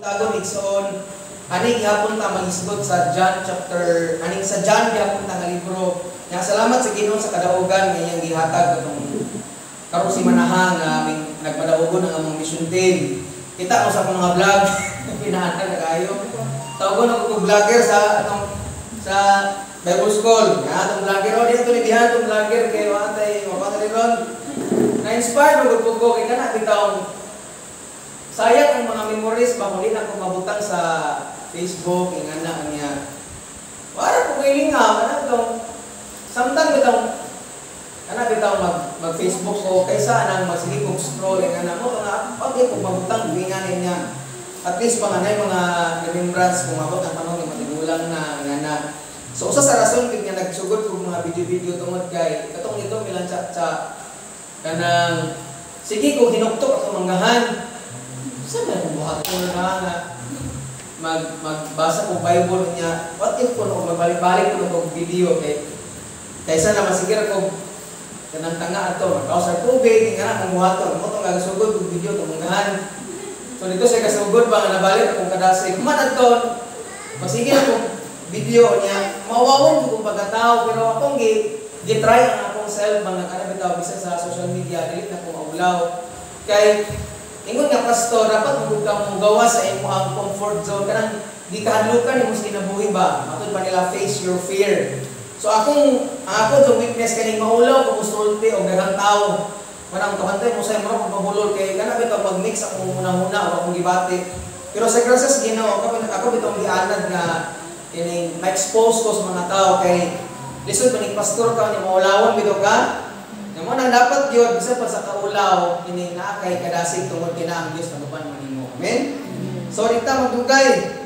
Tagon igsoon ani gihapon ta magisgot sa John chapter sa John gihapon ta nga libro. Nga salamat sa Ginoo sa kadaugan nga iyang gihatag katong karon si manahan nga nagpadaugon ang among mission team. Kita ko sa akong mga vlog pinahatag na kayo. Tawgon ako vlogger sa Bible School. Nga atong vlogger dito ni dihan tong vlogger kay watay mapatay ron. Na-inspire mo gud ko kay kana bitaw. Sayang ang mga memories ba muli na kung mabutang sa Facebook, ingana niya. Wala ko kailing nga, ano itong, samtang bitaw, mag-Facebook ko, kaysa nang magsigig scroll, ingana mo, pag kung mabutang, binganin niya. At least panganay mga remembrance, kung mabot ang tanong, yung matigulang na, ingana. So, usa sa rason, kaya nagsugod kong mga video-video tungod kay, katong ito, milang chat-chat, kanang, sige, kung hinuktok ako manggahan, saan na kung buhat ko na magbasa kong Bible niya, what if ko nung magbalik-balik ko nung video kaysa na masigir ko kanang tanga ato, magkausar tubig, nga na kung buhaton, mo itong kagasugod kong video itong manggahan. So dito siya kasugod ba nga nabalik akong kadasig, kumanad to, masigir akong video niya, mawawon ko kung pagkatao, pero akong gitry ang akong self, mga kanabitaw, bisa sa social media, dilit na kong maulaw. Kay ingon nga pastor, dapat magud ka mong gawa sa imo ang comfort zone kanang di kahadlukan imong kinabuhi ba. Matod pa nila face your fear. So ako yung weakness kaning maulaw kung musulti og daghang tawo. Manang kabantay mo sa imo kung mabulol kay kana bitaw mag-mix ako muna-muna o akong gibati. Pero sa grasya sa Ginoo ako bitaw gianad nga ining ma-expose ko sa mga tao kay lisod maning pastor ka nya maulawon bitaw ka. Mo nang dapat yun, bisa pa sa kaulaw, ini na kay kadasig tungod kina ang Diyos na guban manimo. Amen? So, dita magdugay.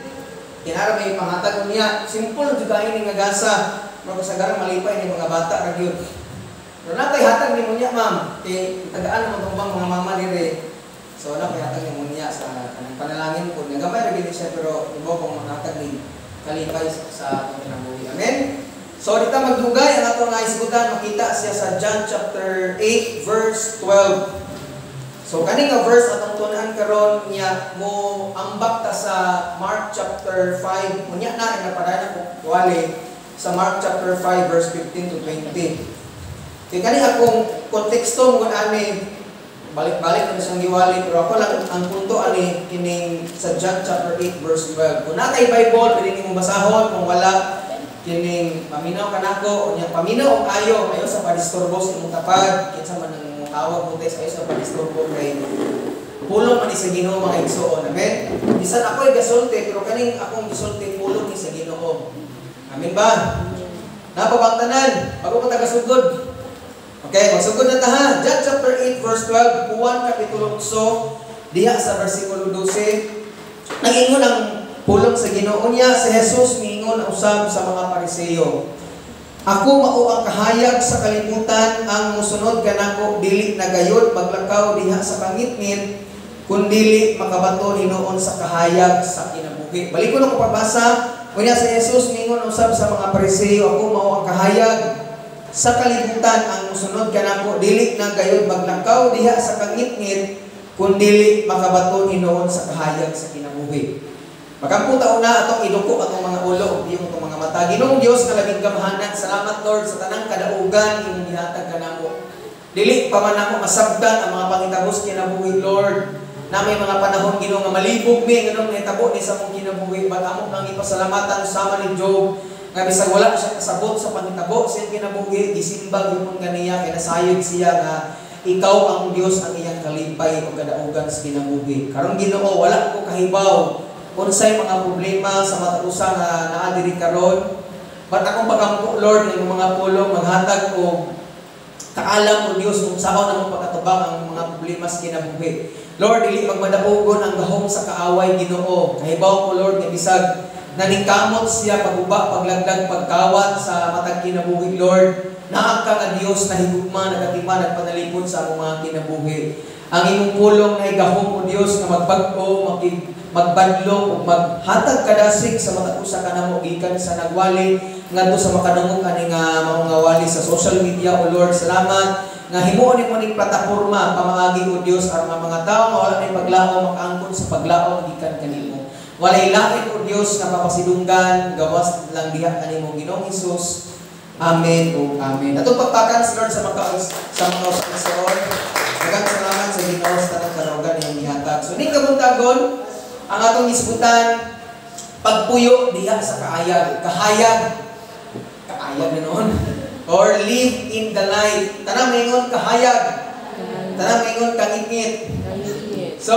Kinara may pangatag niya. Simple juga ini nga gasa. Pero sa garang malipay ni mga bata ra gyud. Pero natay hatag ni mo niya, ma'am. Kay tagaan mo tumbang mga mama dire. So, na kay hatag ni mo niya sa kanang panalangin ko. Nagamay ra gyud siya pero ibo kong makatag ni kalipay sa atong kinabuhi. Amen? So, dito magdugay, ang atong naisgutan, makita siya sa John chapter 8, verse 12. So, kaning nga verse atong tunan karon niya mo ambak ta sa Mark chapter 5. Unya na ang napadana ko wali sa Mark chapter 5, verse 15 to 20. Kaya kani akong konteksto mo ani balik-balik na siyang giwali, pero ako lang ang punto ani kining sa John chapter 8, verse 12. Kung natay Bible, pwede nimong basahon, kung wala, kining paminaw kanako unya paminaw og ayo sa padisturbo sa imong tapad kinsa man ang tawag mo sa sa padisturbo kay pulong man sa Ginoo mga igsoon. Amen. Bisan ako ay gasulti pero kaning akong gisulti pulong ni sa Ginoo. Amen ba? Napabangtanan bago ko tagasugod. Okay, magsugod na ta ha. John chapter 8 verse 12, Juan kapitulo 8 diha sa bersikulo 12. Nagingon ang pulong sa Ginoo niya si Jesus miingon usab sa mga Pariseo. Ako mao ang kahayag sa kalibutan, ang musunod kanako dili nagayod maglakaw diha sa pangitngit kun dili makabato hinuon sa kahayag sa kinabuhi. Balik ko na ko pabasa. Unya si Jesus miingon usab sa mga Pariseo, ako mao ang kahayag sa kalibutan, ang musunod kanako dili nagayod maglakaw diha sa pangitngit kun dili makabato hinuon sa kahayag sa kinabuhi. Makamputa una atong iduko atong mga ulo, iyong atong mga mata. Ginoong Dios nga labing gamahanan, salamat Lord sa tanang kadaugan imong gihatag kanamo. Dili pa man ako masabtan ang mga pangitabos kinabuhi Lord. Na may mga panahon Ginoo nga malibog mi nganong nahitabo ni sa mong kinabuhi, but amo kang ipasalamatan sama ni Job nga bisag wala siya kasabot sa pangitabo sa kinabuhi, gisimba gyud kaniya kay nasayod siya nga ikaw ang Dios ang iyang kalipay o kadaugan sa kinabuhi. Karon Ginoo wala ko kahibaw unsay mga problema sa matausa nga naa diri karon. But akong pagampo Lord ning mga pulong maghatag og kaalam o Dios kung saan namo pagkatubang ang mga problema sa kinabuhi. Lord, dili magmadaugon ang gahom sa kaaway Ginoo. Kahibaw ko Lord nga bisag naningkamot siya paguba, paglagdag, pagkawat sa matag kinabuhi Lord. Naa ka nga Dios na higugma, nagatima, nagpanalipod sa mga kinabuhi. Ang imong pulong na igahom o Dios nga magbag-o, magbadlong ug maghatag kadasig sa matausa kanamo gikan sa nagwali ngadto sa makadungog ani nga mangawali sa social media o Lord. Salamat nga himuon nimo ning plataporma pamaagi o Dios aron ang mga tawo nga wala nay paglaom makaangkon sa paglaom gikan kanimo. Walay lain o Dios nga mapasidunggan gawas lang diha kanimo Ginoong Hesus. Amen o amen. Atong pagpakan sa Lord sa mga Lord. Daghang salamat sa Ginoo sa tanang karugan iyang gihatag. So ning kabuntagon ang atong isgutan pagpuyo diha sa kaayag. Kahayag na noon. Or live in the light. Tanang maingon kahayag. Tanang maingon kangingit. So,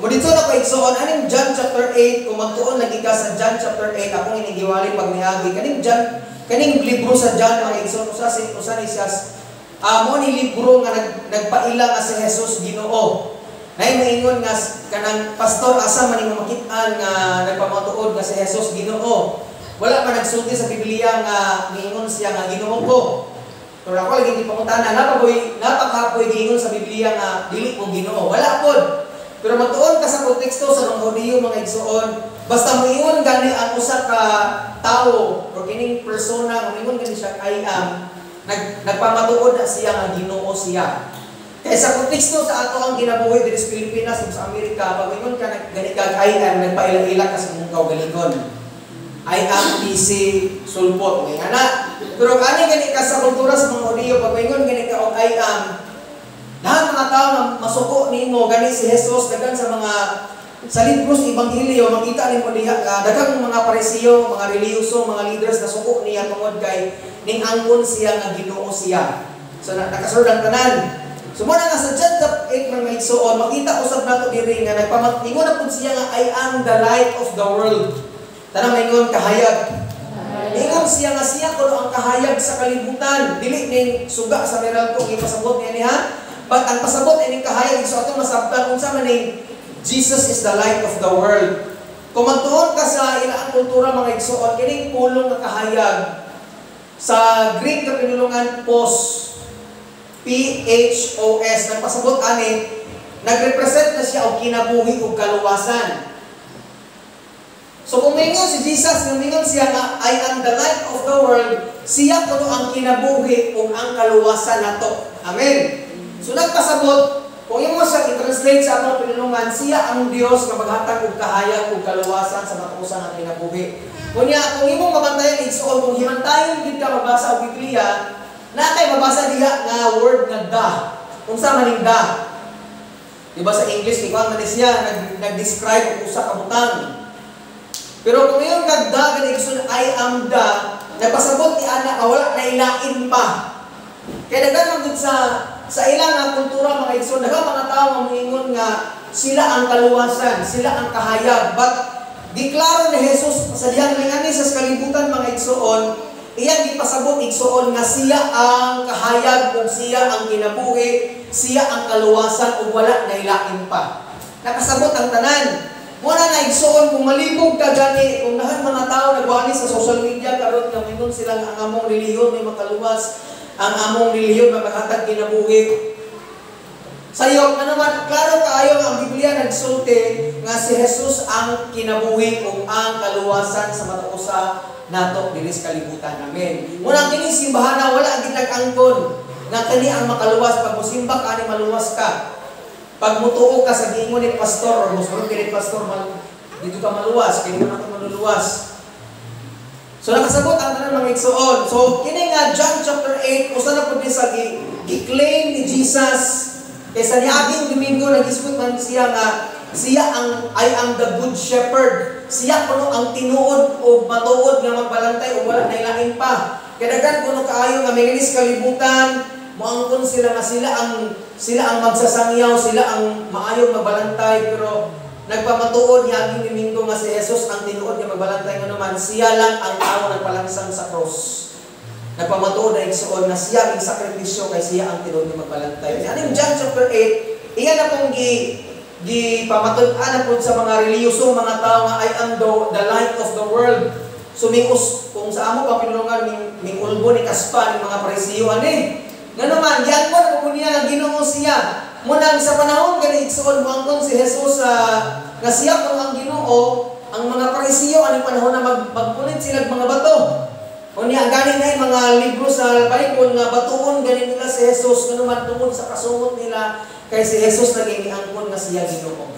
mo dito na ko igsoon aning John chapter 8 kung magtuon lagi ka sa John chapter 8 akong inigiwali pagniagi kaning libro sa John mga igsoon usa ni siya mo ni libro nga nagpaila nga si Jesus Ginoo. Nay moingon nga kanang pastor asa man imo makit-an nga nagpamatuod nga si Jesus Ginoo. Wala man nagsulti sa Biblia nga miingon siya nga Ginoo ko. Pero ako lagi di pangutana napakapoy giingon sa Biblia nga dili mo Ginoo. Wala pod. Pero matuon ka sa konteksto sa mga Hudiyo mga igsoon, basta moingon gani ang usa ka tawo o kining persona moingon gani siya I am nagpamatuod na siya nga Ginoo siya. Kaya sa konteksto sa ato ang ginabuhi diri sa Pilipinas ug sa Amerika, pag moingon ka gani kag I am nagpaila-ila ka sa imong kaugalingon. I am busy sulpot may ana. Pero kani gani ka sa kultura sa mga Hudiyo, pag moingon gani ka og I am lahat mga tao na masuko nimo gani si Jesus dagan sa libro sa Ebanghelyo makita nimo diha daghang mga Parisiyo, mga relihiyoso, mga leaders na suko niya tungod kay ning angkon siya nga Ginoo siya. So nakasulod ang tanan. So mo na nga sa John 8 mga igsoon makita usab nato diri nga nagpamatingon na pud siya nga I am the light of the world. Tanang maingon kahayag. Ingon siya nga siya kuno ang kahayag sa kalibutan. Dili ning suga sa meral ko ipasabot niya niya. But ang pasabot ay ning kahayag so atong masabtan unsa man ning Jesus is the light of the world. Kung magtuon ka sa ilang kultura mga igsoon kining pulong nga kahayag sa Greek nga pinulungan pos PHOS nagpasabot ani nagrepresent na siya og kinabuhi ug kaluwasan. So kung mingon si Jesus mingon siya nga I am the light of the world, siya kuno ang kinabuhi ug ang kaluwasan nato. Amen. So nagpasabot, kung imo sa i-translate sa atong pinulungan, siya ang Dios nga maghatag og kahayag ug kaluwasan sa matuusan nga kinabuhi. Kunya kung imong mabantayan igsoon kung himantayon gid ka mabasa og Biblia, natay mabasa diha nga word nga da. Unsa man ning da? Diba sa English ikaw man siya nag-describe og usa ka butang. Pero kung iyon kag da gani igsoon I am da, nagpasabot ti ana wala na ilain pa. Kaya daghan man sa ilang nga kultura mga igsoon, daghang mga tao nga moingon nga sila ang kaluwasan, sila ang kahayag. But diklaro ni Jesus sa diyang lingani sa kalibutan mga igsoon, iyang gipasabot igsoon nga siya ang kahayag ug siya ang kinabuhi, siya ang kaluwasan ug wala na ilain pa. Nakasabot ang tanan. Muna na igsoon kung malibog ka gani, kung lahat mga tao nagwali sa social media karon nga moingon sila nga ang among relihiyon may makaluwas. Ang among relihiyon maghatag kinabuhi. Sayop na naman, klaro kaayo ang Biblia nagsulti nga si Jesus ang kinabuhi ug ang kaluwasan sa matuusa nato diri sa kalibutan. Amen. Muna kini simbahan wala gid nag-angkon nga kani ang makaluwas pag mosimba ka ani maluwas ka. Pag mutuo ka sa giingon ni pastor or musulod kini pastor dito ka maluwas kini man ako maluluwas. So nakasabot ang tanan mga igsoon. So kini nga John chapter 8 usa na pud sa gi-claim ni Jesus kaysa niaging Domingo nag-isgot man siya nga siya ang I am the good shepherd. Siya kuno ang tinuod o matuod nga magbalantay o wala na ilain pa. Kaya daghan kuno kaayo nga minginis kalibutan, moangkon sila nga sila ang magsasangyaw, sila ang maayong magbalantay pero nagpamatuod niya ang Domingo nga si Jesus ang tinuod nga magbalantay nga naman siya lang ang tao nagpalangsang sa cross. Nagpamatuod na igsoon nga siya ang sakripisyo kay siya ang tinuod nga magbalantay. Aning John chapter 8, iyan na pong pamatud-an na po sa mga reliyosong mga tao nga I am the light of the world. So kung sa amo pa pinulungan ming ulbo ni kaspa ng mga Parisiyo ani. Nga naman, yan po na po niya Ginoo siya. Munang sa panahon gani igsoon moangkon si Jesus nga siya kung ang Ginoo, ang mga Parisiyo ani panahon na magpunit sila mga bato. Unya ganing na mga libro sa Bible nga batuon gani nila si Jesus kanuman tungod sa kasungot nila kay si Jesus naging angkon nga siya Ginoo.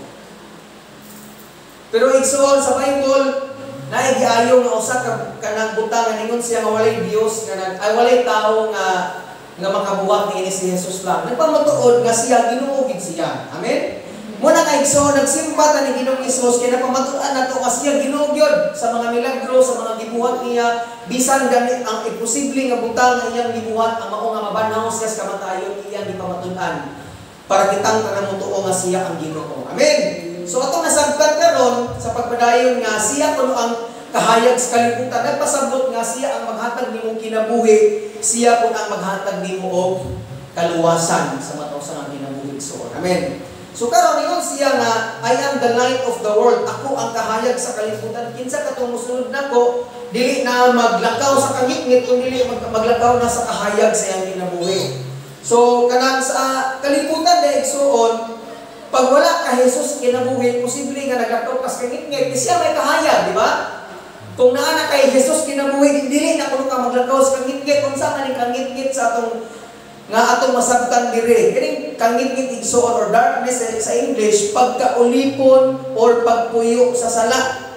Pero igsoon sa Bible, naigiayo nga usa ka kanang butang nga ningon siya nga walay Dios nga walay tawo nga makabuhat niini si Jesus lang. Nagpamatuod nga siya Ginoo gid siya. Amen. Muna kay igsoon nagsimba ta ni Ginoong Hesus kay napamatuan nato nga siya Ginoo gyud sa mga milagro, sa mga gibuhat niya, bisan gamit ang imposible nga butang nga iyang gibuhat ang mao nga mabanaw siya sa kamatayon iyang gipamatuan para kitang tanang mutuo nga siya ang Ginoo. Amen. So atong nasabtan karon sa pagpadayon nga siya kuno ang kahayag sa kalibutan, nagpasabot nga siya ang maghatag nimong kinabuhi, siya po ang maghatag nimo og kaluwasan sa mataw sa kinabuhi. So amen. So karon ingon siya nga I am the light of the world. Ako ang kahayag sa kalibutan. Kinsa katong mosunod nako dili na maglakaw sa kangitngit kun dili maglakaw na sa kahayag sa iyang kinabuhi. So kanang sa kalibutan na igsuon, pag wala ka Jesus kinabuhi, posible nga naglakaw ka sa kangitngit, siya may kahayag, di ba? Kung naa na kay Jesus kinabuhi, dili na kuno ka maglakaw sa kangitngit, kung saan man kangitngit sa atong masabtan diri. Kining kangitngit igsoon or darkness sa English, pagkaulipon or pagpuyo sa sala.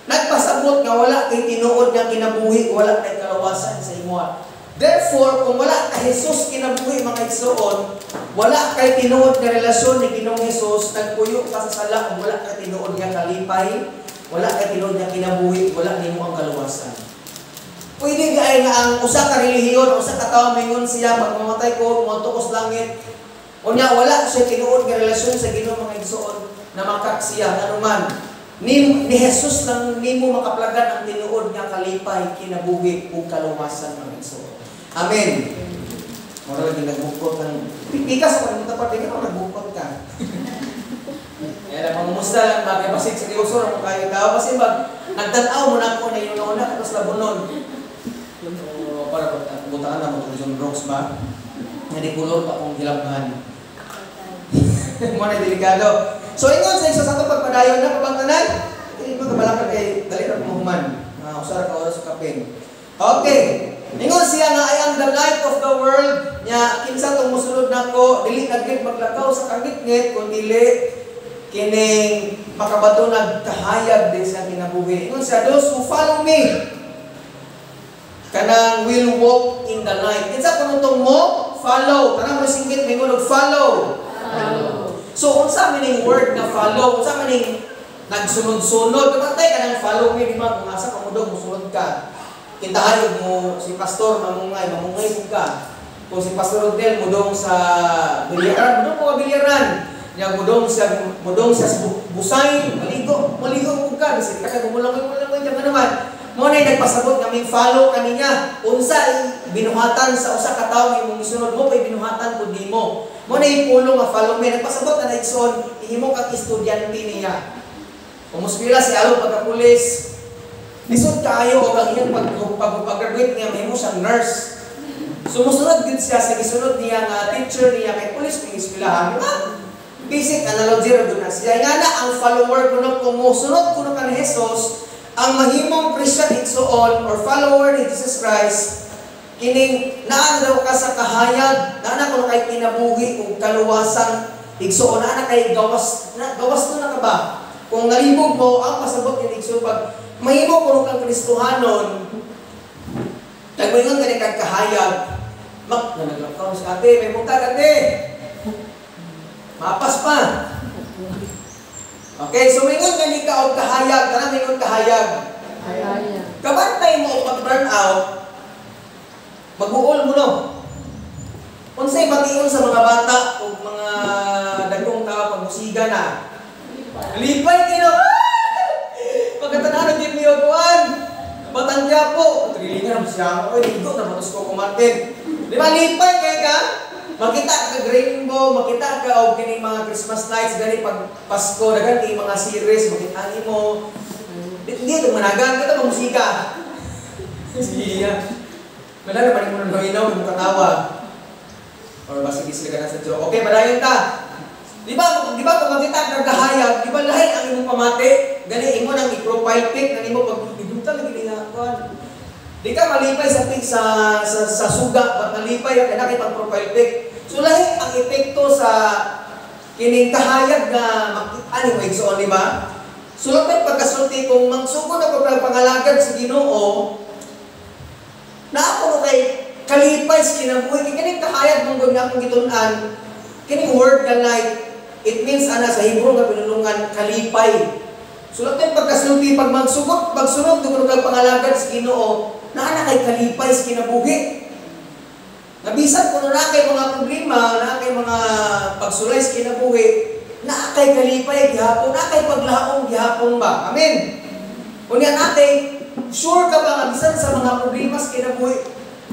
Nagpasabot nga wala kay tinuod nga kinabuhi, wala kay kalawasan sa imuha. Therefore, kung wala kay Jesus kinabuhi mga igsoon, wala kay tinuod nga relasyon ni Ginoong Hesus, nagpuyo ka sa sala, kung wala kay tinuod nga kalipay, wala kay tinuod nga kinabuhi, wala nimo ang kaluwasan. Pwede nga nga ang usa ka relihiyon, usa ka tawo mingon siya magmamatay ko, muadto ko sa langit. Unya wala siya tinuod nga relasyon sa Ginoo mga igsoon na makak siya anuman. Ni Jesus lang nimo makaplagan ang tinuod nga kalipay, kinabuhi ug kaluwasan mga igsoon. Amen. Mura lagi nagbukot ng pikas pa nito pa tingin nagbukot ka. Era pangumusta lang magkabasik sa Dios ora mo kayo tao kasi nagtan-aw mo na ko na yung una tapos labunon. Para butaan na mo John Brooks ba? Hindi kulor pa kung hilabhan. Muna delikado. So ingon sa isa sa ato pagpadayon na pabangtanan, magkabalakad kay dali ra mahuman. Usara ka oras sa kapin. Okay. Ingon siya nga I am the light of the world. Nya kinsa tong mosunod nako, dili nagit maglakaw sa kangitngit kun dili kining makabatunag kahayag din sa kinabuhi. Ingon siya, those who follow me kanang will walk in the light. Kinsa kuno mo? Follow. Kanang mo singgit mingon og follow. So unsa meaning word na follow? Unsa meaning nagsunod-sunod? Kapantay ka nang follow me, di ba? Kung asa ka mo daw, musunod ka. Kintahayog mo si pastor mamungay mo ka. Kung si Pastor Rodel mudong sa bilyaran, mudong ko bilyaran. Nya mudong sa busay, maligo mo ka. Kasi ka gumulang diyan naman. Mo na nagpasabot kaming follow kaniya. Unsa binuhatan sa usa ka tawo imong gisunod mo kay binuhatan pud nimo. Mo na ipulong nga follow me nagpasabot na igsoon ihimo kag estudyante niya. Kumuskwela si alo pagka-pulis. Lisod kaayo og ang iyang pag-graduate niya mahimo siyang nurse. Sumusunod gid siya sa gisunod niya nga teacher niya kay pulis ning eskwelahan. Basic analogy ra gud na siya. Nga na ang follower kuno kung mosunod kuno kan Jesus, ang mahimong Christian igsoon or follower ni Jesus Christ, kining naa daw ka sa kahayag, naa kuno kay kinabuhi ug kaluwasan igsoon, naa kay gawas na ka ba? Kung nalibog mo ang pasabot ni igsoon pag mahimo kuno kang Kristohanon, nagmoingon ka ni kag kahayag, naglakaw si ate, may buntag ate. Mapas pa. Okay, so mingon ka ni ka og kahayag, kana mingon kahayag. Kabantay mo pag burn out, mag-uol mo no. Unsay bation sa mga bata o mga dagkong tao pag musiga na. Lipay kino. Pagkatanahan din niyo kuan. Batang Quiapo, trilingan mo siya. Oy, ligo na matos ko kumartin. Di ba lipay kay ka? Makita ka rainbow, makita ka og kining mga Christmas lights gani pag Pasko dagan kay mga series makita nimo. Dito managan kita ng musika. Siya. Wala pa rin mo nang inaw mo katawa. Or basta sila ka sa joke. Okay, padayon ta. Di ba kung makita ka kahayag, di ba lahi ang imong pamati? Gani imo nang i-profile pic na nimo pag didumta lagi nga kuan. Di ka malipay sa suga, ba't malipay ang kanakit ang profile pic. So lahi ang epekto sa kining kahayag na makita ni mo igsoon, di ba? Sulat may pagkasulti kung mangsugod ako ng pangalagad sa Ginoo, na ako kay kalipay sa kinabuhi, kining kahayag mong gawin akong gitunan, kining word na like, it means ana sa Hebrew nga pinulungan, kalipay. Sulat may pagkasulti, pag magsunod ko ng pangalagad sa Ginoo, na ana kay kalipay sa kinabuhi. Nabisan ko na kay mga problema, na kay mga pagsulay sa kinabuhi, na kay kalipay gihapon, na kay paglaong gihapon ba? Amen. Kunya natay sure ka ba nga bisan sa mga problema sa kinabuhi,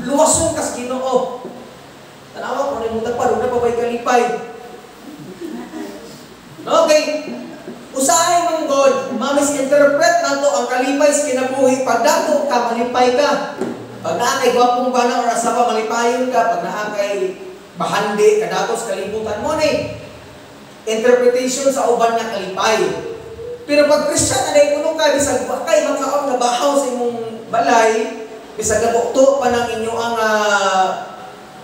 luwason ka sa Ginoo. Tanawa ko rin mo tagparo na pa ba'y kalipay. Okay. Usahay mong God, ma-misinterpret nato ang kalipay sa kinabuhi, pag dato ka, malipay ka. Pag naakay gwapong bana o asa pa, malipayon ka. Pag naakay bahandi, kadatos kalibutan mo ni interpretation sa uban na kalipay. Pero pag Christian, anay kuno ka, bisag bakay, magkaon na bahaw sa imong balay, bisag nabukto pa ng inyo ang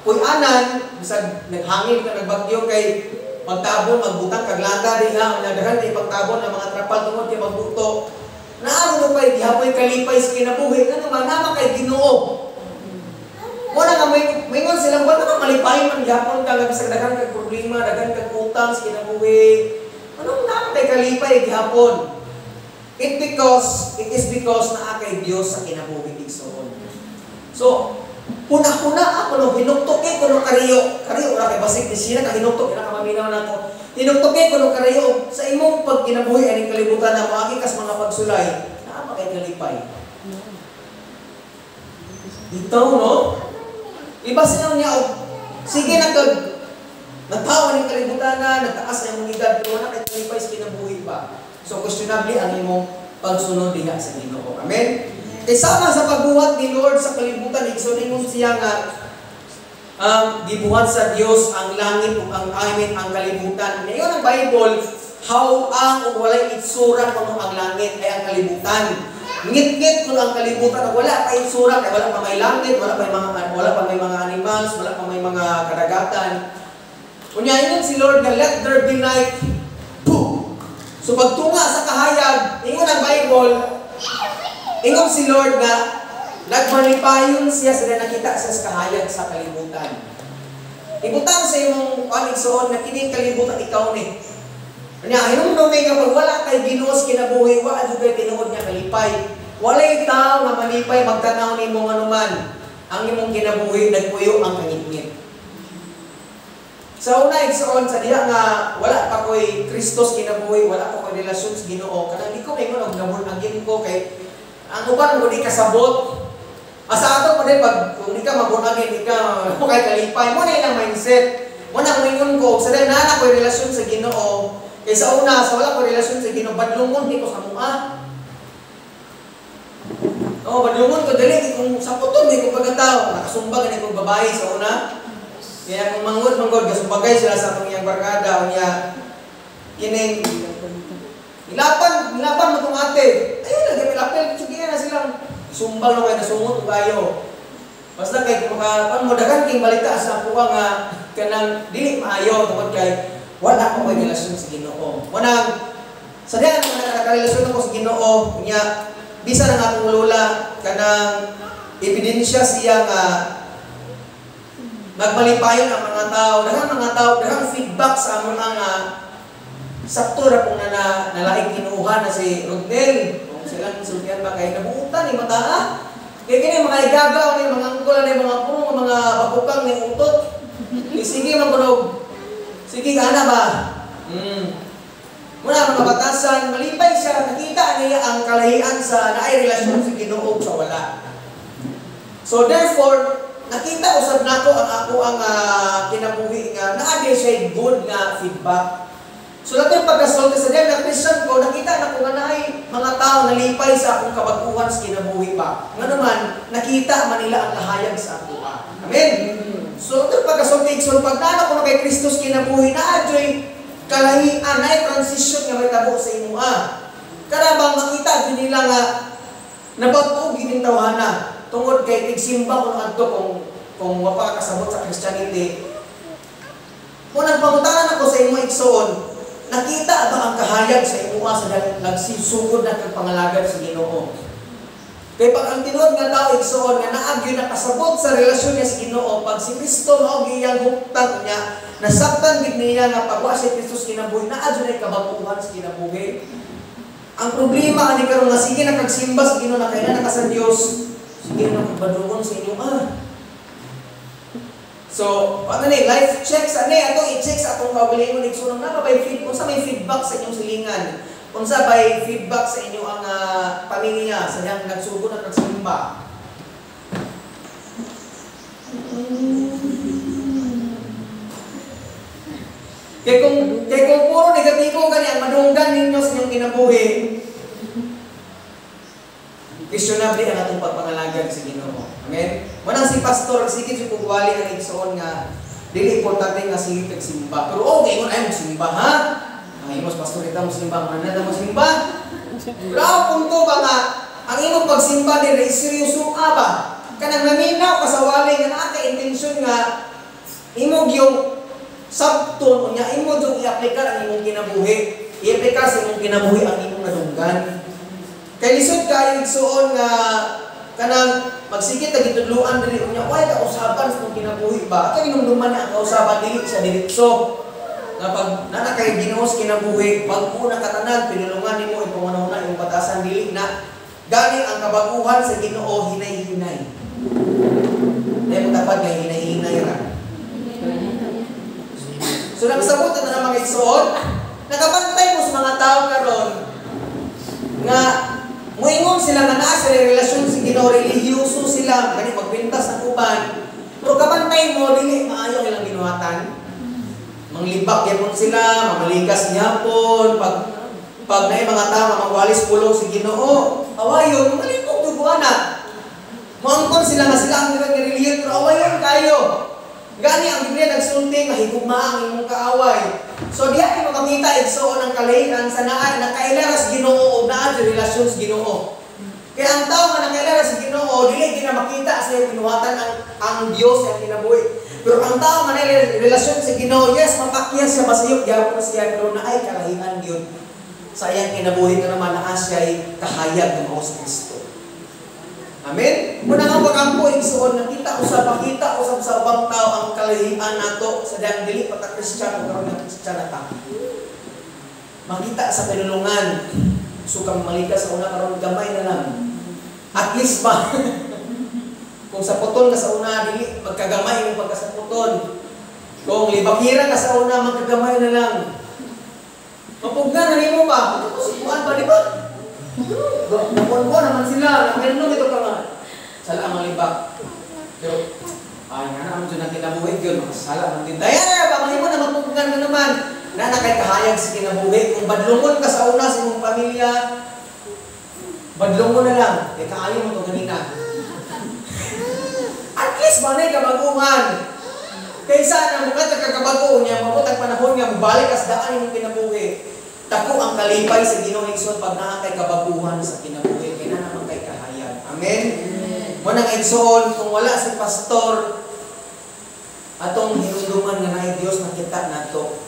puyanan, bisag naghangin ka, nagbagyo kay magtabon, magbutang, kaglanda, diha, nagdagan kay pagtabon ng mga trapal tungod kay magbukto. Naano pa, gihapoy kalipay sa kinabuhi, na naman, nama kay Ginoo. Muna nga, mayroon silang wala na malipay man gihapon ka, bisag dagan kag problema, dagan kag utang sa kinabuhi. Anong nama kay kalipay gihapon? It is because naa kay Dios sa kinabuhi igsoon. So, puna-puna ako no hinuktok ko no kariyo ra kay basig ni sila ka hinuktok ina ka maminaw nato. Hinuktok ko no kariyo sa imong pagkinabuhi ani kalibutan na moagi kas mga pagsulay. Naa kay kalipay. Dito no? Iba sila niya, sige nagtawa ng kalibutan na, nagtaas na yung edad, pero wala kay kalipay sa kinabuhi pa. So, questionably, ang imong pagsunod diha sa Ginoo. Amen? Kasama sa pagbuhat ni Lord sa kalibutan, igsuningon siya nga, gibuhat sa Diyos ang langit o ang kalibutan. Ngayon ang Bible, how ang walay itsura kung ang langit ay ang kalibutan. Ngit-ngit kung ang kalibutan, wala pa itsura, kaya wala pa may langit, wala pa may mga animals, wala pa may mga kadagatan. Kunya, yun si Lord na let there be light. Boom! So pagtunga sa kahayag, ingon ang Bible, ingon si Lord na nagmalipayon siya sa nakita sa kahayag sa kalibutan. Ibutang sa imong paligsoon na kining kalibutan ikaw ni. Kanya, hinumdumi nga pag wala kay Ginoo sa kinabuhi, wala juga tinuod niya kalipay. Walay tao nga malipay, magtanaw ni mong anuman. Ang imong kinabuhi, nagpuyo ang kangitngit. Sa una, igsoon, sa diya nga, wala pa ko'y Kristos kinabuhi, wala pa ko'y relasyon sa Ginoo. Kanang di ko may mga nagnamunagin ko kay, ang uban mo di kasabot. Asa ato pa din, pag kung di ka mabunagin, di ka kay kalipay. Muna yun ang mindset. Muna ang ko, sa dahil na ko'y relasyon sa Ginoo, kaysa una, sa wala ko relasyon sa Ginoo, badlungon di ko sa mua. O, badlungon ko dali, kung sa puton, di ko pagkatao, nakasumbag na kong babae sa una. Kaya kung manggod, kasumbagay sila sa atong iyang barkada, o niya, kining, ilapan mo itong ate. Ayun, nagpilapil, sige na silang, sumbal na kayo, nasungot ko kayo. Basta kay kung makamudagan king balita sa puwa nga, kanang dili maayo, tungkol kay, wala ko may relasyon sa Ginoo. Munang, sa diyan ang nakarelasyon ako sa Ginoo, niya, bisa ng akong lula, kanang ebidensya siya nga, nagmalipayon ang mga tao, daghang feedback sa among mga sakto na kung nalaing kinuha na si Rodnel. Kung silang sultihan ba kayo, nabuutan ni mata. Kaya kini mga igagaw ni mga angkol ni mga puro mga babukang ni utot. Sige man kuno. Sige ka na ba? Muna mga batasan, malipay siya, nakita niya ang kalahian sa naay relasyon sa Ginoo sa wala. So therefore, nakita usab nako ang kinabuhi nga naadi siya good nga feedback. So lahat pagkasulti sa diyan na Christian ko, nakita na ko nga naay mga tao nalipay sa akong kabaguhan sa kinabuhi pa. Nga naman, nakita man nila ang lahayag sa ako. Amen? So lahat pagkasulti, so pagdana ko na kay Kristus kinabuhi, naadyo'y kalahian, naay transition nga may tabo sa imo. Karabang makita din nila nga nabago gining tawhana tungod kay tigsimba kung adto kung wapa kasabot sa Christianity. Kung nagpangutanan ako sa imo igsoon, nakita ba ang kahayag sa imuha sa nagsisugod na kang pangalagad sa Ginoo? Kaya pag ang tinuod nga tao igsoon nga naagyo nakasabot sa relasyon niya sa Ginoo, pag si Kristo mao giyang huktan niya, nasabtan gid niya nga pagwa si Kristus kinabuhi, naadyo na kababuhan sa kinabuhi. Ang problema ani karon nga sige na kagsimba sa Ginoo na kay na sa Dios, sige na kagbadungon sa inyo So, paano ni life checks ato i-check sa atong kaugalingon igsoon na ba feed kung sa may feedback sa inyong silingan. Kung sa may feedback sa inyo ang pamilya sa diyang nagsugod at nagsimba. Kaya kung puro negatibo gani ang madunggan ninyo sa inyong kinabuhi, questionable ang atong pagpangalagad sa Ginoo. Amen? Manang si pastor, sige si pugwali ang igsoon nga, dili importante nga sige kagsimba. Pero okay, ay magsimba ha? Ang imos pastor ita mo simba, mananda mo simba. Pero ang punto ba nga, ang imong pagsimba din ay seryoso ba? Kanang naminaw ka sa wali nga naka-intensyon nga, imong yung sabton, unya imong yung i-aplikar ang imong kinabuhi. I-aplikar sa imong kinabuhi ang imong nadunggan. Kay lisod kayo igsuon nga kanang magsikit na gitudluan dili unya why ka usaban sa imong kinabuhi ba? Kay hinumduman na ang kausaban dili sa diretso. Nga pag nanakay Ginoo sa kinabuhi, pag una katanan pinulungan nimo ipangunahuna imong batasan dili na gani ang kabaguhan sa Ginoo hinay-hinay. Dahil mo dapat nga hinay-hinay ra. So nagsabot na mga igsoon, nakabantay mo sa mga tao karon nga muingon sila nga naa sa relasyon sa Ginoo, relihiyoso sila, kani magbintas ng uban. Pero kabantay mo dili maayo ilang ginuhatan. Manglibak yapon sila, mamalikas gyapon, pag nay mga tao magwalis pulong sa Ginoo, awayon malipog tubuana. Moangkon sila nga sila ang relihiyon, pero awayon kayo. Gani ang Biblia nagsulti nga higugma ang imong kaaway. So diha ay makakita igsoon ang kalahian sa naa nakailara sa Ginoo ug naa sa relasyon sa Ginoo. Kaya ang tao nga nakailara sa Ginoo dili gina makita sa kinuhatan ang Dios ang kinabuhi. Pero ang tao nga naay relasyon sa Ginoo, yes, mapakyas siya masayop gyapon siya pero naay kalahian gyud. Sa iyang kinabuhi nga naman naa siya kahayag ng Kristo. Amen? Muna nga pag-ampo, igsoon, nakita usab pakita usab sa ubang tao ang kalahian nato sa dang dili pata Kristiyano karon nga Kristiyano ta. Makita sa pinulungan, sukang malikas sa una karon gamay na lang. At least ba? Kung sa puton ka sa una dili magkagamay mo pagka sa puton. Kung libakira ka sa una magkagamay na lang. Mapugna na nimo ba? Sukuan ba di ba? Buwan-buwan naman sila, nakainom ito ka nga. Sala ang malibak. Pero, ay nga naman dyan natin nabuhay yun, makasala naman din. Daya, pamangin mo na magpupungan ka naman. Na nakay kahayag sa kinabuhi. Kung badlungon ka sa una sa imong pamilya, badlungon na lang. Eh, kaayo mo ito ganina. At least, manay kabaguhan. Kaysa na mukha ka kakabago niya, mabutang panahon nga, mabalik as daan yung kinabuhi. Tako ang kalipay sa Ginoo igsoon pag naa kay kabaguhan sa kinabuhi kay na naman kay kahayag. Amen. Mo nang igsoon kung wala si pastor atong hinumduman nga naay Dios nakita nato.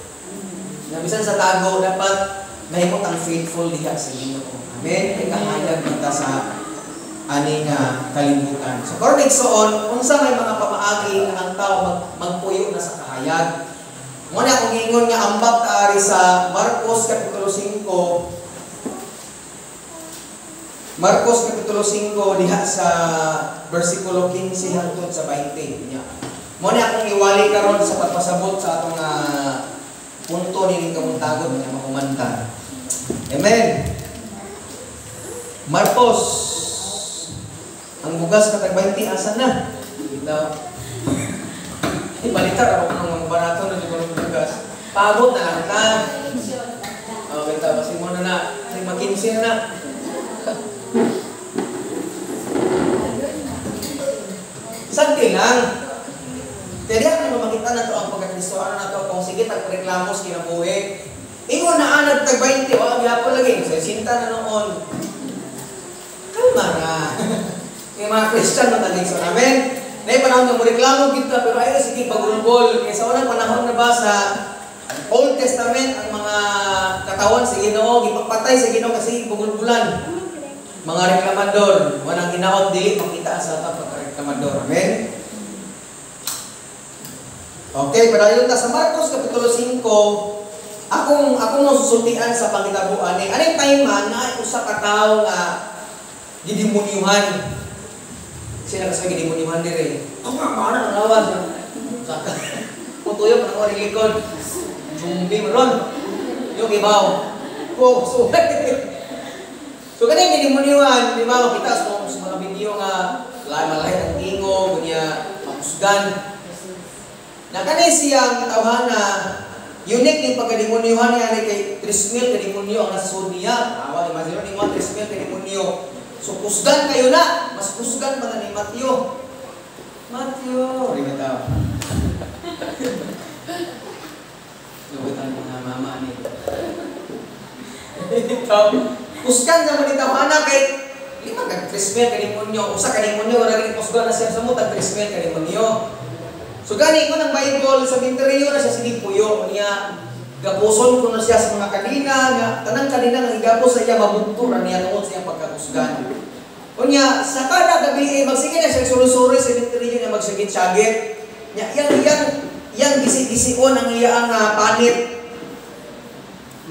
Na bisan sa tago dapat mahimot ang faithful diha sa Ginoo. Amen. Kay kahayag kita sa ani nga kalibutan. So karon igsoon unsa may mga pamaagi nga ang tao magpuyo na sa kahayag. Muna akong ingon nga ambak taari sa Marcos Kapitulo 5. Marcos Kapitulo 5 diha sa versikulo 15 hangtod sa 20. Muna akong iwali karon sa pagpasabot sa atong punto nining kamuntagon nga makumanta. Amen. Marcos ang bugas katag 20 asa na? Daw. Balitar ako ng mga barato na siguro ng bugas. Pabot na lang ta. Okay, tapos mo na makinsin na. Santi lang. Kaya ako makita na ito ang pagkakristoano na ito kung sige tagreklamos kinabuhi. Ingon na anag tag 20 o agyapo lagi. Sa sinta na noon. Kalma na. Yung mga Christian na taging so namin. Nay panahon nga mo reklamo kita pero ay sige pagulbol kay sa unang panahon na basa Old Testament ang mga katawan sa Ginoo gipapatay sa Ginoo kasi bugul-bulan. Mga reklamador, wanang hinaot dili makita sa pagka-reklamador. Amen. Okay, padayon ta sa Marcos kapitulo 5. Akong susultian sa pangitabuan ni aning time man na usa ka tawo nga gidemonyohan. Sila kasi gidemonyohan dire. Ako nga ang lawas. Saka putuyo pa nang likod. Zumbi maron. Yung ibaw. So kani gidemonyohan, di ba makita sa mga video nga malay ang tingo, kunya makusgan. Na kani siyang tawhana unique ning pagkademonyohan niya kay 3,000 ka demonyo ang nasud niya. Awa di masiro ning 3,000 ka demonyo. So kusgan kayo na, mas kusgan pa ni Mateo. Di ba taw? Lubutan mo na mama ni. Kusgan sa mga tawhana kay lima ka 3,000 ka demonyo. Usa ka demonyo ora rin kusgan na siya sa mo tag 3,000 ka demonyo. So gani ko ng Bible sa interior na siya sinipuyo niya gapuson ko na siya sa mga kanina nga tanang kanina nga igapos sa iya mabunturan niya tungod sa iyang pagkakusgan. Unya sa kada gabi magsige na siya sulusuri sa interior niya magsagit-sagit. Nya yang gisi-gision ang iya ang panit.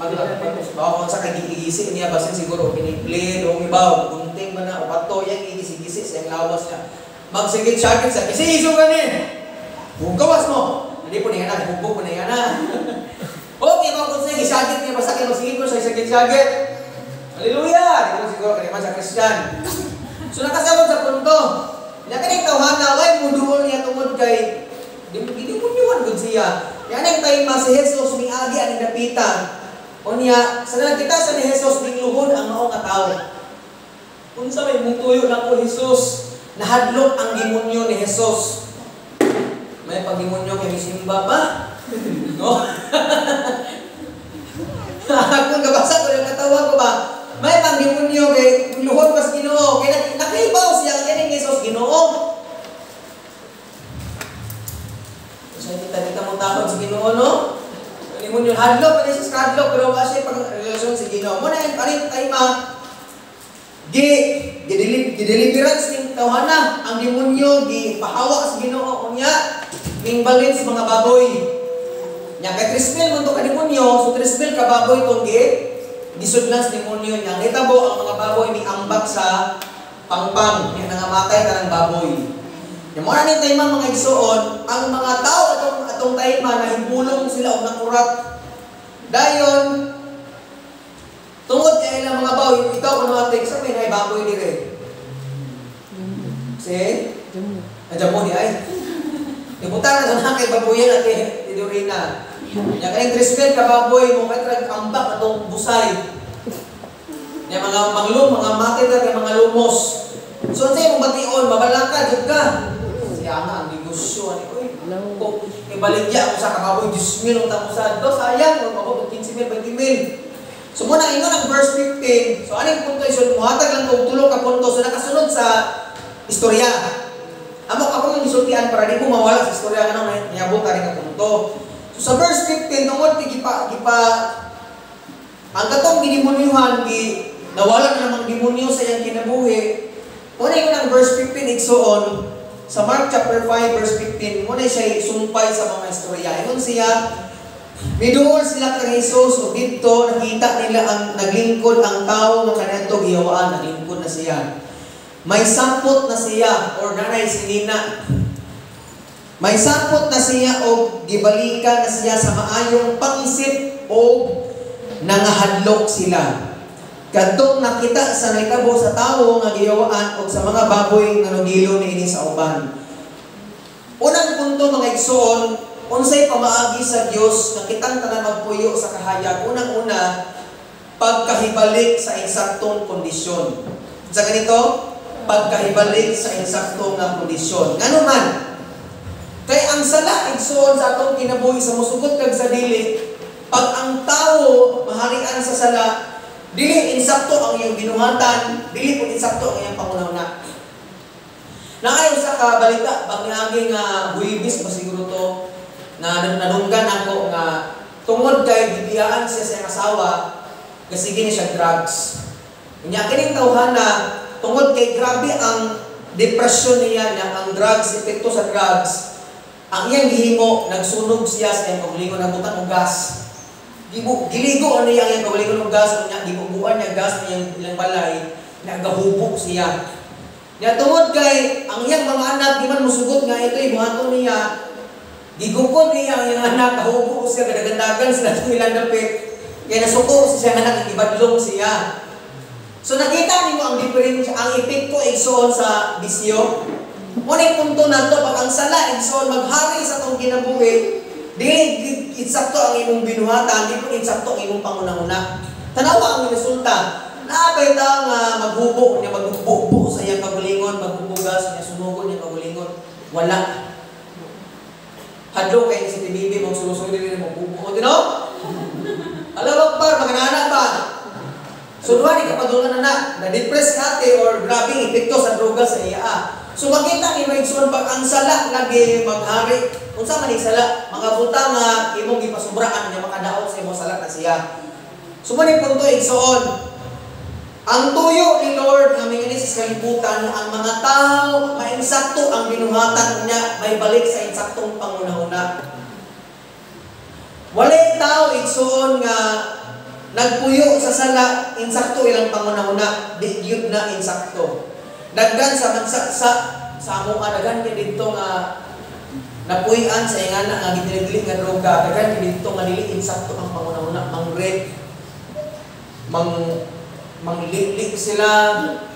Maglabaw sa kagigisi niya basin siguro pinipli o ibaw gunting man na o pato yang igisi-gisi sa iyang lawas niya. Magsagit-sagit sa gisi-iso gani. Kung gawas mo, hindi po niya na, bubog po na yan na. Okay, mga kung sa'yo, isagit niya, basta kayo magsigit ko sa isagit-sagit. Hallelujah! Hindi ko siguro kanima sa Christian. So, nakasabot sa punto. Nakaning tawhana, why mo doon niya tungod kay, hindi mo niwan good siya. Yan ang tayo si Jesus, may agi ang napitan. O niya, sa nakita sa ni Jesus, may luhod ang maong katao. Kung sa may mutuyo lang po Jesus, nahadlok ang demonyo ni Jesus. May pag-demonyo kay Simba pa. No? Kung nabasa ko yung katawa ko ba, may pag-demonyo kay luhod mas Ginoo. Kaya nakaibaw siya kaya ni Jesus Ginoo. So kita mo takot si Ginoo, no? Demonyo hadlok pa Jesus hadlok pero wala siya pag-relasyon si Ginoo. Mo na yung palit tayo Gideliverance ning tawhana ang demonyo gipahawa sa Ginoo unya ning balin sa mga baboy. Nya kay 3,000 man to ka demonyo, so 3,000 ka baboy tong gisudlan sa demonyo nya. Hitabo ang mga baboy ni ambak sa pangpang nya nangamatay tanang baboy. Nya mo na ni tayma mga igsoon, ang mga tao atong tayma na hibulong sila og nakurat. Dayon tungod kay ilang mga baboy, ikaw ano atik sa may baboy dire. Ajamo di ay. Ibutan na sa kay baboyan at idurina. Nya kay 3,000 ka baboy mo kay trag ambak atong busay. Nya mga manglum, mga mati kay mga lumos. So say mong bation, mabalaka jud ka. Siya na ang negosyo ani oy. Kung ibaligya ako sa kababoy 10,000 unta mo sa do sayang kung mabot 15,000, 20,000. So muna ingon ang verse 15. So aning punto isun muhatag lang og tulo ka punto so nakasunod sa istorya. Amo ako mong isultian para di mo mawala sa istorya nga nang niabot ka rin ka punto. So sa verse 15 tungod gipa ang katong gidemonyohan nawala na namang demonyo sa iyang kinabuhi. Muna ingon ang verse 15 igsuon sa Mark chapter 5 verse 15 muna siya sumpay sa mga istorya. Ingon siya miduol sila kay Jesus o dito nakita nila ang naglingkod ang tao nga kanadto giyawaan naglingkod na siya. May sampot na siya or nanay sinina. May sampot na siya o gibalikan na siya sa maayong pangisip o nangahadlok sila. Kadtong nakita sa nahitabo sa tao nga giyawaan o sa mga baboy nga nugilo niini sa uban. Unang punto mga igsoon, unsay pamaagi sa Dios nga kitang tanan magpuyo sa kahayag. Unang-una, pagkahibalik sa eksaktong kondisyon. Sa ganito, pagkahibalik sa eksaktong nga kondisyon. Ngano man? Kay ang sala igsoon sa atong kinabuhi sa musugot kag sa dili, pag ang tawo maharian sa sala, dili insakto ang iyong ginuhatan, dili pud insakto ang iyong pangunahuna. Naayon sa kabalita, bang niagi nga Huwebes ba siguro to, na nadunggan ako nga tungod kay gibiyaan siya sa iyang asawa, kasi gini siya drugs. Unya kining tawhana tungod kay grabe ang depression niya ang drugs, epekto sa drugs. Ang iyang gihimo, nagsunog siya sa iyang paglingon, nabutan og gas. Giligo niya ang iyang paglingon og gas, unya gibubuan niya gas ng ilang balay, nagahubog siya. Nya tungod kay ang iyang mga anak di man mosugot nga ito'y buhaton niya, gigukod niya ang iyang anak, kahubog siya, kadagandagan sila sa ilang dapit, kaya nasuko siya ang anak, ibadlong siya. So nakita niyo ang difference, ang epekto igsoon sa bisyo. Ngunit punto na to, pag ang sala igsoon maghari sa itong kinabuhi, dili insakto ang imong binuhatan, di po insakto ang imong pangunahuna. Tanawa ang resulta. Naabay tao nga maghubog niya, maghubog sa iyang kagulingon, maghubugas niya, sunugon niya kagulingon. Wala. Hadlo kayo si TBB, mong sulusunod din mong bubuo. Dino? Alawag pa, magananak ba? So, duha ni kapadulan na na-depress kate or grabing epekto sa droga sa iya. So, makita ni Maigsoon pag ang sala lagi maghari. Kung sa manig sala, mga buta nga imong ipasubraan niya makadaot sa imong sala na siya. So, manig punto Igsoon. Ang tuyo ni Lord nga minginis sa kalibutan, ang mga tao mainsakto ang binuhatan niya, may balik sa insaktong pangunahuna. Walay tao Igsoon nga nagpuyo sa sala, insakto ilang pangunahuna, di yun na insakto. Daggan sa mansaksa, sa among adagan niya dito nga napuyan sa ingana nga gidili nga droga, daggan niya dito nga dili insakto ang pangunahuna, mang-rape, manglili sila,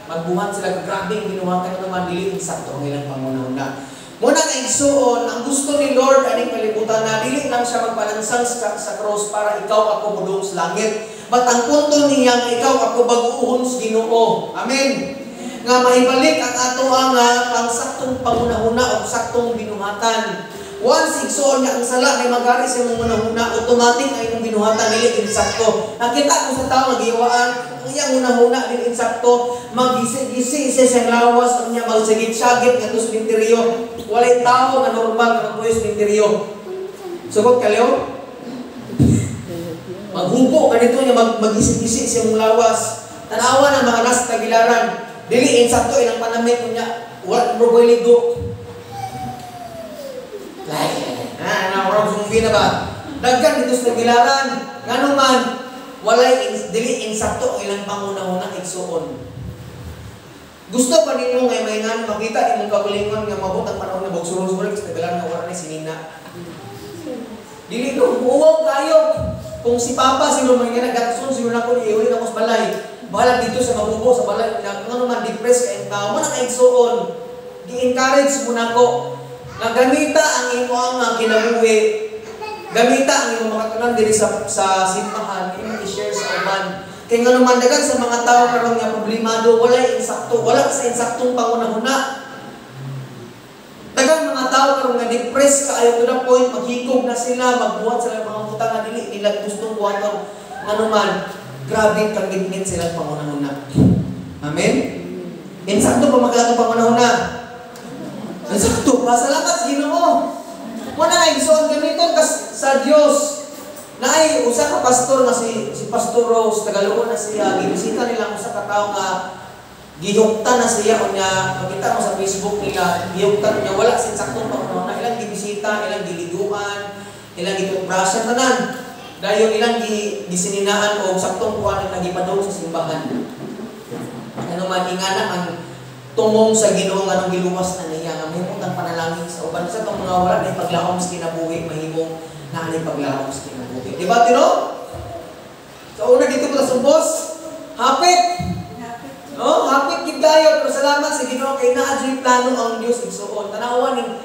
magbuhat sila, grabing binuhatan naman, dili insakto ang ilang pangunahuna. Muna na Igsoon, ang gusto ni Lord aning kalibutan na dili lang siya magpalansang sa cross para ikaw ako mudong sa langit. But ang punto niya nga ikaw ako baguhon sa Ginoo. Amen. Nga maibalik ang ato ang pangsaktong pangunahuna o saktong binuhatan. Once Igsoon nga ang sala may magari sa imong munahuna, automatic ay imong binuhatan dili insakto. Nakita ko sa tao magiwaan ang iyang munahuna dili insakto, magisi-gisi sa siyang lawas ang niya magsagit-sagit ngadto sa interior. Walay tao nga normal nga puyo sa interior. Sugot kaliyo? Maghubo ganito niya magisi-gisi sa imong lawas. Tanawa ng mga nas tagilaran. Dili insakto ilang panamit niya. Wala mo boy ligo. Orang sumbi na ba? Daggan dito sa tagilaran. Ngano man walay dili insakto ang ilang pangunahuna Igsoon. Gusto pa ninyo ngay maingan makita imong kagulingon nga mabot ang panahon na bogsurog-surog sa tagilaran nga wala ni sinina. Dili do uwag kayo. Kung si Papa sino man nga nagatson sino na ko iuwi na ko sa balay. Bahala dito sa mabubo sa balay nga ngano man depressed ka enta mo na kay Igsoon. Gi-encourage mo nako. Nga gamita ang imong kinabuhi, gamita ang imong makatunan diri sa simbahan, imong i-share sa uban. Kaya nga naman dagan sa mga tao karon nga problemado, wala insakto, wala sa insaktong pangunahuna. Dagan mga tao karon nga depressed kaayo to the point maghikog na sila, magbuhat sila mga utang nga dili nila gustong buhaton. Nga naman, grabe kang gitngit sila pangunahuna. Amen. Insakto pa magkatong pangunahuna. Insakto, pasalamat sa Ginoo. Muna nga Igsoon gamiton sa Dios. Na ay usa ka pastor nga si Pastor Rose Tagaluon na siya, gibisita nila usa ka tawo nga gihuktan na siya unya, makita mo sa Facebook nila, gihuktan niya wala sa saktong pangunahuna, ilang gibisita, ilang giliguan, ilang gitutbrasyan tanan. Dayon ilang gisininaan o saktong kuan nga gipadong sa simbahan. Ano man ingana ang tumong sa Ginoo nga nang giluwas na niya nga mahimong ang panalangin sa uban sa tong mga wala na paglaom sa kinabuhi mahimong na ni paglaom sa kinabuhi. Di ba tino? So una dito ko sa boss, hapit. No, hapit gid kayo pero salamat sa Ginoo kay naa jud plano ang Dios Igsoon. Tanawan ning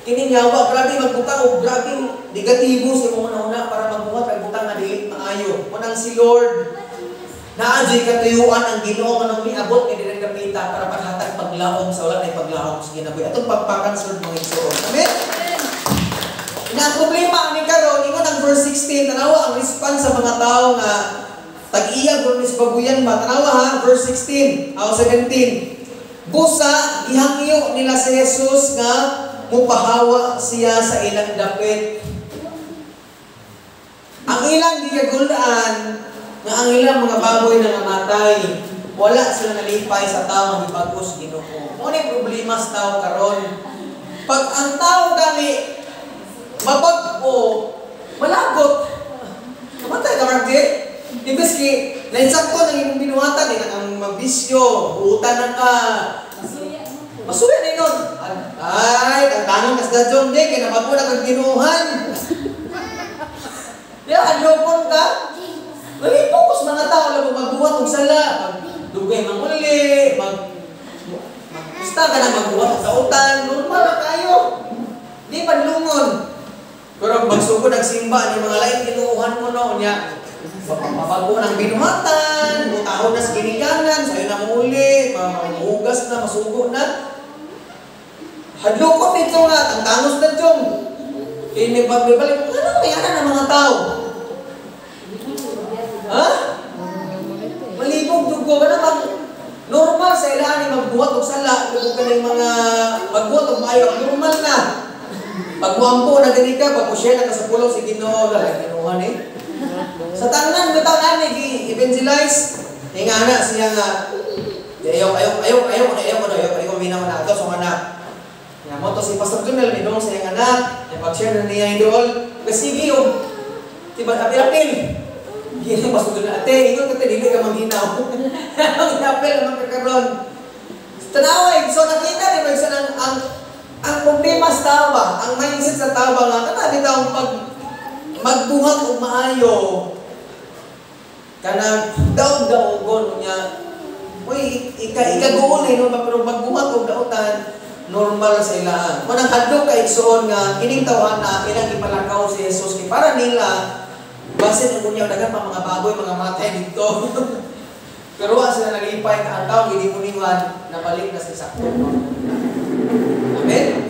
kining yawa grabe magbutang og grabe negatibo sa imong una para magbuhat kay butang nga dili maayo. Kunang si Lord naa jud katuyuan ang Ginoo nga nang miabot ni diri kapita para paghatag paglaom sa wala nay paglaom sa kinabuhi. Atong pagpakansod mga Igsoon. Amen. Ina problema ni karon ingon ang verse 16 tanawa ang response sa mga tao nga tag-iya gud sa babuyan ba tanawa ha verse 16 aw 17. Busa gihangyo nila si Jesus nga mupahawa siya sa ilang dapit. Ang ilang gikagulaan nga ang ilang mga baboy na namatay, wala sila nalipay sa tao nga gibag-os Ginoo. Mo ni problema sa tao karon. Pag ang tao gani mabag-o, malagot. Namatay ka mardi. Ibig ki nainsakto nang imong binuhatan din ang mabisyo, utan na ka. Masuya na yun. Ay, ang tanong kas dadyong di, kaya nabago na kang ginuhan. Yan, lupon ka. Nalipokus mga tao, labang magbuhat og sala. Magdugay manguli, basta ka na magbuhat sa utan, normal na tayo. Di panlungon. Pero magsugod ang simba, ni mga lain ginuhan mo no, niya. Mabago ng binuhatan, mutahon na sa ginigangan, sa'yo na muli, mahugas na, masugo na. Hadlukot nito nga, ang tangos na diyong. Balik, ano mayroon ng mga tao? Ha? Malibog dugo ka naman. Normal sa ilaan ni magbuhat o sala, lubog ka ng mga magbuhat o mayo, normal na. Pagmuampo na gani ka, pagpusya na ka sa pulo, si Ginoo, lalay, kinuhan eh. Sa tanan, bitaw ni evangelize, nga na siya nga, ayaw, minaw na ito, so anak. Nga mo to si Pastor Junel, may doon sa iyang anak, pag-share na niya idol, kasi giyo, tiba apil-apil. Gino Pastor Junel, ate, ingon ka dili ka maginaw. Ang inapil naman kakaroon. Tanaway, so nakita ni ba isa ang problema sa tao ba, ang mindset sa tao ba nga, kanabi taong pag magbuhat o maayo, kanang daog-daogon niya, uy, ikaguon eh, no? Pero magbuhat o dautan, normal sa ilaan. Kung ang hadlok ka igsuon nga, kining tawhan na ilang ipalakaw si Jesus, para nila, basin ang kunyaw, dagan pa mga baboy, mga matay dito. Pero wala sila nalipay na ang tao, hindi mo niwan, nabalik na sa sakto. Amen?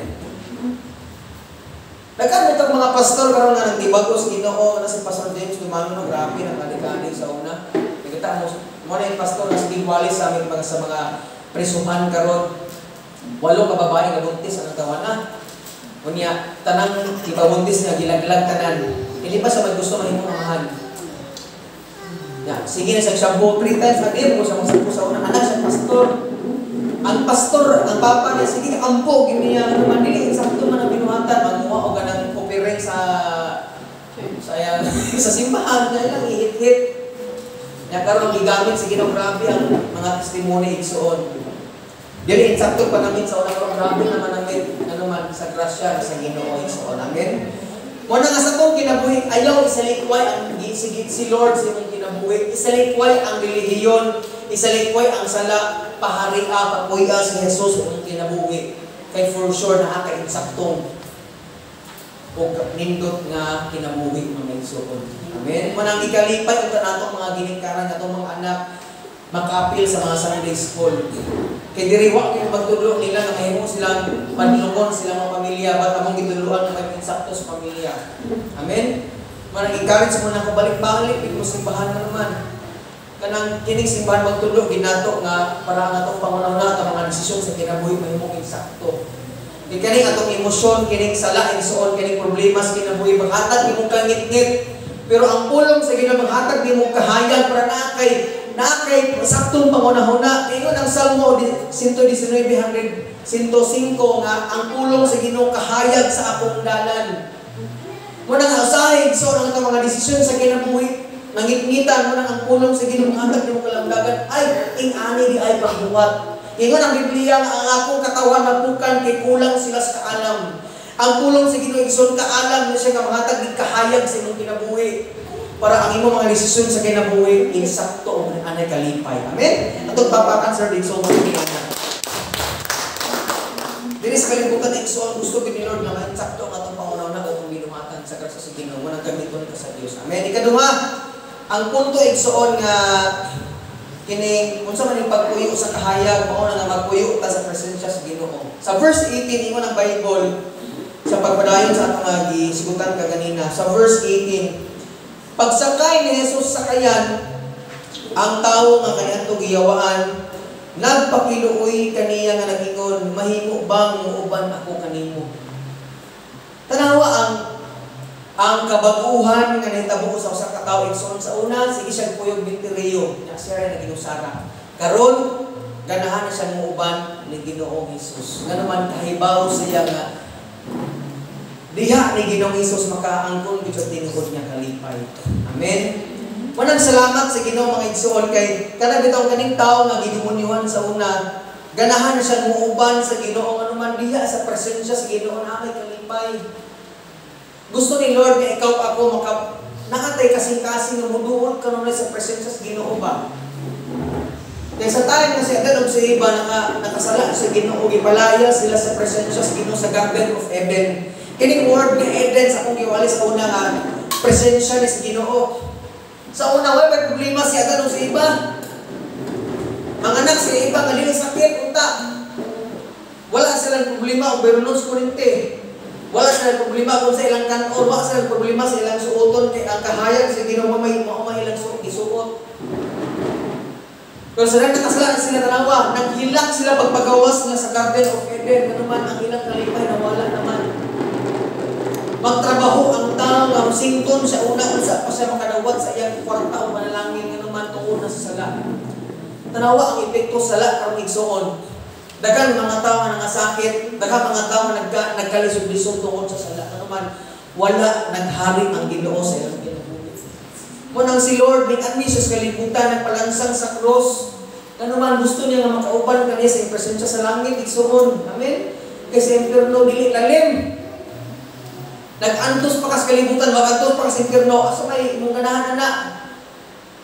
Nagkan itong mga pastor karon nga nagtibagos Ginoo na si Pastor James Dumano no, grabe nang kalikani sa una. Nakita mo na yung pastor na si Wallace sa amin sa mga prisuhan karon. 8 ka babae nga buntis ang tawana. Unya tanang ibabuntis nga gilaglag tanan. Dili pa sa gusto mahimong amahan. Ya, sige na sa shampoo 3 times a day mo sa mga sa una anak sa pastor. Ang pastor, ang papa niya, sige, ampo, giniya, ano man, dili, sakto man ang binuhatan, magmuha o ganang copyright sa simbahan, na ilang ihit-hit. Kaya karoon, gigamit, sige na, grabe ang mga testimony igsuon. Dili, sakto pa namin sa unang karoon, grabe naman namin, ano man, sa grasya, sa Ginoo igsuon namin. Muna nga sa itong kinabuhi, ayaw isalikway ang gisigit si Lord sa imong kinabuhi, isalikway ang relihiyon, isalikway ang sala, paharia, papuya si Jesus ang kinabuhi. Kay for sure nakaka-insaktong o nindot nga kinabuhi mga igsuon. Amen? Manang ikalipay ito na mga ginikaran na itong mga anak makapil sa mga Sunday school. Kay diriwa kay magtudlo nila na mahimo silang panlungon silang mga pamilya ba't among gituluan na mag-insakto sa pamilya. Amen? Manang encourage mo na kung balik-balik mo simbahan na naman. Kanang kining simbahan magtudlo ginato nga para ang atong pangunaw na mga desisyon sa kinabuhi mahimong insakto. Di kaning atong emosyon, kining sala, igsuon, kining problema sa kinabuhi maghatag imong kangit-ngit. Pero ang pulong sa Ginoo maghatag imong kahayag para nakay saktong pangunahuna. Ingon ang Salmo 119:105 nga ang pulong sa Ginoo kahayag sa akong dalan. Muna nga usahay so ang atong mga desisyon sa kinabuhi mangit-ngitan mo na ang pulong sa Ginoo hatag nimo kalamdagan ay ing-ani di ay pagbuhat. Ingon ang Biblia nga ang akong katawan mapukan kay kulang sila sa kaalam. Ang pulong sa Ginoo igsoon kaalam na siya nga mahatag di kahayag sa imong kinabuhi para ang imong mga desisyon sa kinabuhi insakto o anay kalipay. Amen. Atong papa-answer din so mga diri sa kalibutan igsoon gusto gid ni Lord nga insakto ang atong pangunaw na atong binuhatan sa grasya sa Ginoo mo nang gamiton ka sa Dios. Amen. Ikaduha, ang punto igsoon nga kining unsa man yung pagpuyo sa kahayag mao na nga magpuyo ta sa presensya sa Ginoo. Sa verse 18 ingon ang Bible sa pagpadayon sa atong nga gisigutan kaganina. Sa verse 18, pagsakay ni Jesus sa kayan, ang tawo nga kaniadto giyawaan, nagpakiluoy kaniya nga nagingon, mahimo bang muuban ako kanimo? Tanawa ang kabaguhan nga nahitabo sa usa ka tawo igsoon sa una, sige siyang puyog binteriyo, nya siya rin naginusara. Karon ganahan na siyang muuban ni Ginoong Hesus. Nga naman kahibaw siya nga diha ni Ginoong Hesus makaangkon gid sa tinuod niya kalipay. Amen. Manang salamat sa Ginoo mga igsoon kay kada bitaw kaning tawo nga gidemonyohan sa una, ganahan na siyang muuban sa Ginoo nga naman diha sa presensya sa Ginoo na may kalipay. Gusto ni Lord nga ikaw ako nakatay kasing-kasing nga muduol kanon sa presensya sa Ginoo ba? Kaya sa time na si Adan o si Eva nakasala sa Ginoo, gipalaya sila sa presensya sa Ginoo sa Garden of Eden. Kining word nga Eden sa akong giwali sa una nga presensya ni sa Ginoo. Sa una, may problema si Adan o si Eva. Ang anak si Eva, nga sakit, unta. Wala silang problema kung Bernos Kurinte. Wala silang problema kung sa ilang kanon. Wala silang problema sa ilang suoton. Kaya ang kahayag si Ginoo may ilang isuot. Pero sa nakasala sila tanawa, naghilak sila pagpagawas nila sa Garden of Eden. Ano man ang ilang kalipay na wala naman. Magtrabaho ang tao, ang sington sa una, unsa pa siya makadawat sa iyang 4 taong manalangin nga naman tungod na sa sala. Tanawa ang epekto sa sala karong igsoon. Daghang mga tao nga nangasakit, daghang mga tao nga nagkalisod-lisod tungod sa sala. Ano man, wala naghari ang Ginoo sa iyang kinabuhi. Munang si Lord ning admi sa kalibutan nagpalansang sa cross. Ano man gusto niya nga makauban kaniya sa presensya sa langit igsoon. Amen. Kasi impierno dili lalim. Nag-antos pa kas kalibutan, mag-antos pa kas impierno. Asa may imong ganahan ana?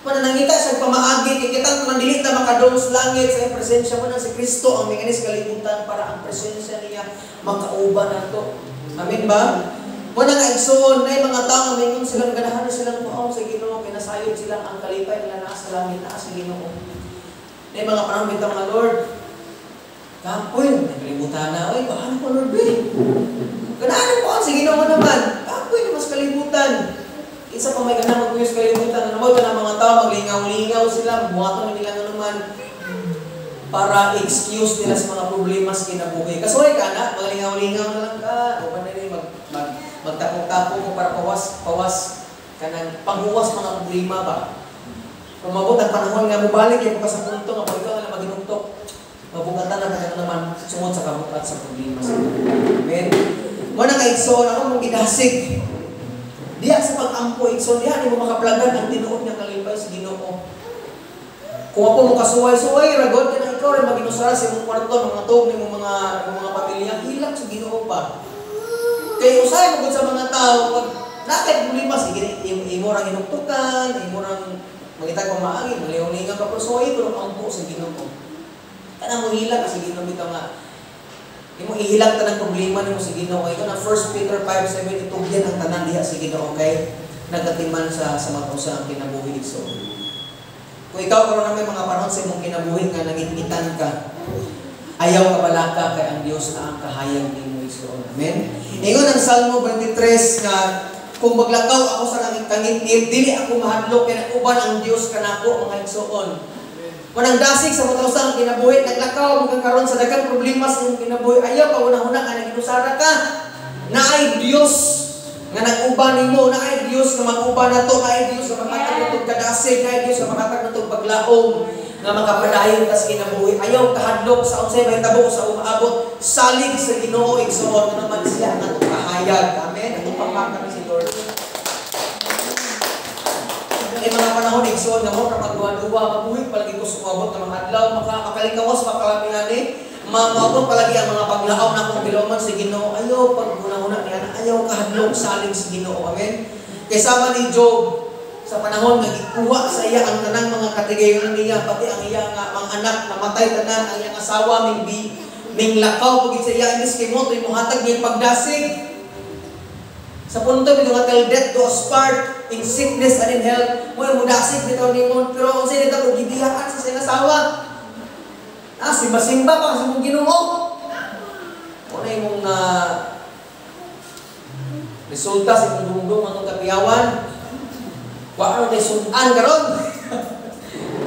Mananangita sa pamaagi, kikitang mandilit na makadong sa langit sa presensya mo na si Kristo ang may kanis kalibutan para ang presensya niya makauban nato. Amen ba? Muna nga igsoon, na mga tao nga mayroon silang ganahan na silang tuaw sa Ginoo, kinasayod silang ang kalipay nila naa sa langit, naa sa Ginoo. Na mga panahon bitang mga Lord, kapoy, nagkalibutan na, oy, paano ko Lord ba? Ganahan po ang sa Ginoo naman, kapoy na mas kalibutan. Isa pa may ganang mag-uyos kalimutan na naman na mga tao, maglingaw-lingaw sila, buhaton nila nga naman para excuse nila sa mga problema sa kinabuhi. Kasuhay ka na, maglingaw-lingaw na lang ka, o pa na rin magtapong-tapong mo para pawas ka ng panghuwas mga problema ba? Kumabot ang panahon nga mubalik yung ka sa punto nga pag ikaw na maginuntok, mabugatan na ka naman sumot sa kabukat sa problema sa Amen? Muna nga igsoon, ako mong gidasig. Diya sa pag-ampo, igsoon, diya hindi mo makaplagan ang tinuod niya kalipay sa Ginoo. Kung ako mo kasuway-suway, ragot ka na ikaw rin maginusara sa imong kwarto, mga tog, mga pamilya, hilak sa Ginoo pa. Kaya usay mo sa mga tao, pag nakit problema, sige, imo rang inuktukan, imo rang magitag pamaagi, maliw-lingang ka, pero suway ko ang ampo sa Ginoo. Kana mo hilak sa Ginoo bitaw nga. Imo ihilak ta ng problema nimo sa Ginoo. Ito na 1 Peter 5:7 itugyan ang tanan diha sa Ginoo kay nagatiman sa matusa ang kinabuhi so. Kung ikaw karon na may mga panahon sa imong kinabuhi nga nagititan ka, ayaw ka balaka kay ang Dios na ang kahayag nimo igsoon. Amen. Ingon ang Salmo 23 nga kung maglakaw ako sa kangitnib, dili ako mahadlok kay uban ang Dios kanako mga igsoon. Manang dasig sa mutawsang kinabuhi, naglakaw mo karon sa daghang problema sa imong kinabuhi, ayaw pa una-una nga naginusara ka. Naay Dios nga nag-uban nimo, naay Dios nga mag-uban nato, naay Dios nga makatag natong kadasig, naay Dios nga makatag natong paglaom nga makapadayon ta sa kinabuhi. Ayaw kahadlok sa unsay mahitabo sa umaabot, salig sa Ginoo igsoon nga naman siya ang atong kahayag. Amen. Atong pagpakami si Lord. Ay mga panahon igsoon nga mo na magduwa-duwa mabuhi palagi ko sumabot ng mga adlaw makalikawas makalami maabot palagi ang mga paglaaw na kung biloman sa Ginoo. Ayaw pag una-una niya ayaw kahadlok saling sa Ginoo. Amen. Kay sama ni Job sa panahon nga gikuha sa iya ang tanang mga katigayon niya pati ang iya nga mga anak namatay tanan ang iyang asawa ming lakaw pagit sa iya imbis kay mo hatag niya pagdasig. Sa punto bitaw nga till death do us part in sickness and in health. Mo mudasig bitaw nimon pero unsay dito ko gibiyakan sa siyang asawa. Simba-simba pa sa mong Ginoo. Una imong resulta sa imong dungdong ang kapiyawan. Wa ano tay sunan karon.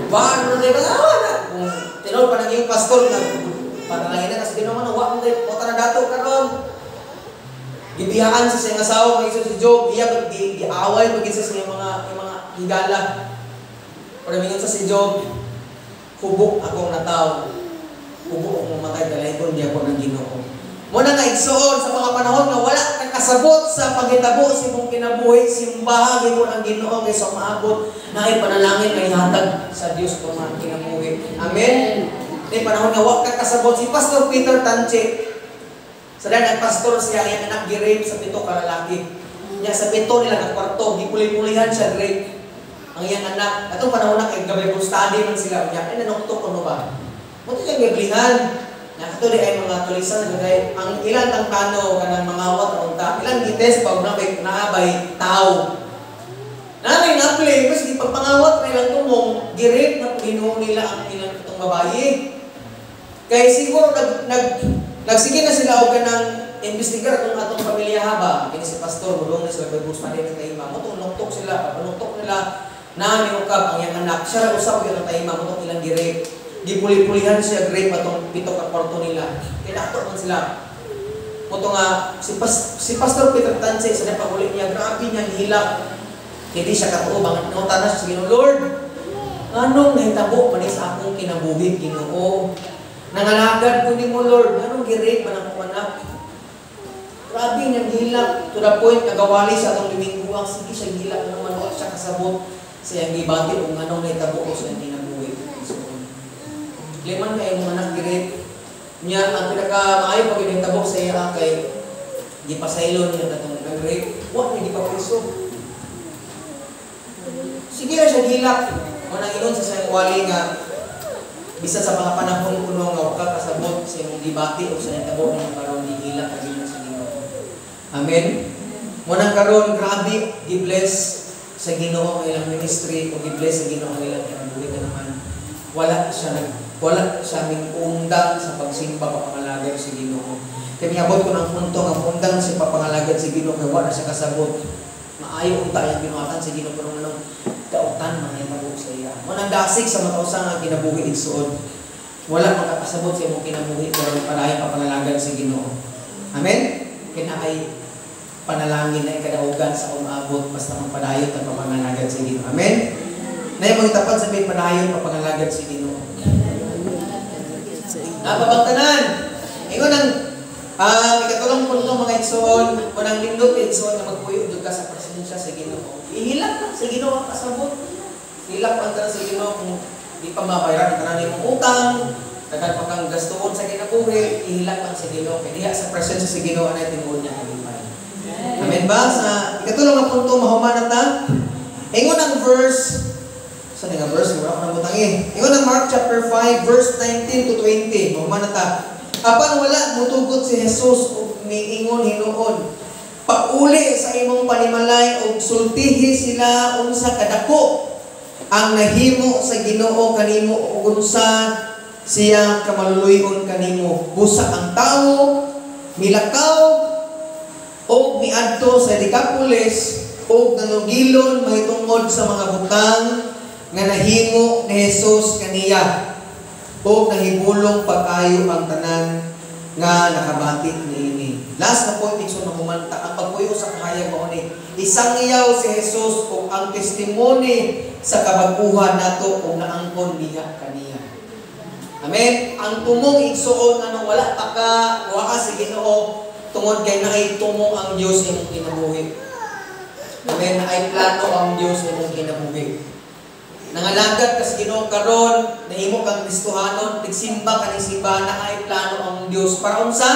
Wa ano tay kawan. Kung tinol pa nang iyong pastor na panalangin na kasi Ginoo man wa mo tay pota na dato karon. Gibihaan sa siyang asawa, may si Job, iya giaway pag isa sa mga higala. Pero mingon sa si Job, hubok akong nataw. Hubok akong mamatay, dalaygon di ako ng Ginoo. Muna nga igsuon sa mga panahon na wala kang kasabot sa paghitabo sa imong kinabuhi, simbahan mo ang Ginoo kaysa maabot na ay panalangin na ihatag sa Dios kung mga kinabuhi. Amen. Di panahon nga wala kang kasabot si Pastor Peter Tanche. Sa dahil pastor siya, ang anak gi-rape sa 7 ka lalaki. Niya sa 7 nila ng kwarto, gipuli-pulihan siya rape. Ang iyang anak, atong panahon na kay Bible study man sila, niya, ay nanuktok ano ba? Muti siyang giblihan. Nakatuloy ay mga tulisan, ang ilang tangkano, kanang mga awat, ilang gites, pag naabay, tao. Nanay na-play, mas pagpangawat na ilang tumong, gi-rape na ginuo nila ang ilang itong babae. Kaya siguro nagsige na sila o kanang investigar kung atong pamilya haba. Kini si pastor, mulong na sila Bible study ng taima. Mutong nuktok sila, panuktok nila, na niukap ang iyang anak. Siya rin usap yung taima, mutong ilang gi-rape. Gipuli-pulihan siya, grape atong 7 ka kwarto nila. Kinato man sila. Mutong nga, si Pastor Peter Tanse, sa napaguli niya, grabe niyang hilak. Hindi siya katuo, bangat nautan na siya sa Ginoo, Lord, anong nahitabo manis akong kinabuhi, Ginoo? Nangalagad ko ni mo, Lord, anong gi-rape man akong anak? Grabe niyang hilak, to the point, nagawali sa atong limingguang, sige siya hilak, anong manuot siya kasabot, sa iyang gibati, kung anong nahitabo ko sa iyang kinabuhi. Liman kayo mga anak gi-rape. Niya, ang pinaka-maayo pag ginahitabo sa iya kay di pasaylo niya natong nag-rape. What na di pa piso? Sige na siya hilak. Manang inon sa siyang wali nga bisan sa mga panahon kuno nga wala kasabot sa imong gibati o sa nahitabo nga karon di hilak kag sa Ginoo. Amen. Munang karon grabe gi-bless sa Ginoo ang ilang ministry o gi-bless sa Ginoo ang ilang kinabuhi ka naman. Wala siya aming undang sa pagsimba papangalagad si Ginoo. Kaya niabot ko ng punto nga undang sa papangalagad si Ginoo kaya wala siya kasabot. Maayo unta yung binuhatan si Ginoo pero anong kautan man yung tabok sa iya. Manang dasig sa matausa nga kinabuhi igsuon. Wala makakasabot sa imong kinabuhi pero palayo papangalagad si Ginoo. Amen. Kaya ay panalangin na ikadaogan sa umabot basta magpadayon at papangalagad si Ginoo. Amen. Na yung mga tapat sa may padayon papangalagad si Ginoo. Napabangtanan. Ingon ang ikatulong punto mga igsoon, unang lindot igsoon na magpuyo doon ka sa presensya sa Ginoo. Ihilak lang sa Ginoo ang kasabot. Hilak lang ka sa Ginoo kung di pa mabayaran ka na mong utang, daghan pa kang gastuon sa kinabuhi, ihilak lang sa Ginoo. Kaya diha sa presensya sa Ginoo na tinuod niya kalipay. Amen ba? Sa ikatulong na punto mahumanat na. Ingon ang verse saan nga verse? Wala ko nang butangi. Ingon ang Mark chapter 5, verse 19 to 20. Mahuman na ta. Apan wala mutugot si Jesus o miingon hinuon. Pauli sa imong panimalay o sultihi sila unsa kadako ang nahimo sa Ginoo kanimo o unsa siya kamaluluyon kanimo. Busa ang tao, milakaw, o miadto sa Decapolis, o nanugilon mahitungod sa mga butang nga nahimo ni Jesus kaniya o nahibulong pag-ayo ang tanan nga nakabati niini. Last na point ito na humanta ang pagpuyo sa kahayag mo ni isang iyaw si Jesus o ang testimony sa kabaguhan nato o naangkon niya kaniya. Amen. Ang tumong igsuon ano wala pa ka wa ka sa Ginoo tungod kay naay tumong ang Dios imong kinabuhi. Amen. Naay plano ang Dios imong kinabuhi. Nangalagad ka sa Ginoo karon, nahimo kang Kristohanon, tigsimba ka ni simbahan na ay plano ang Dios para unsa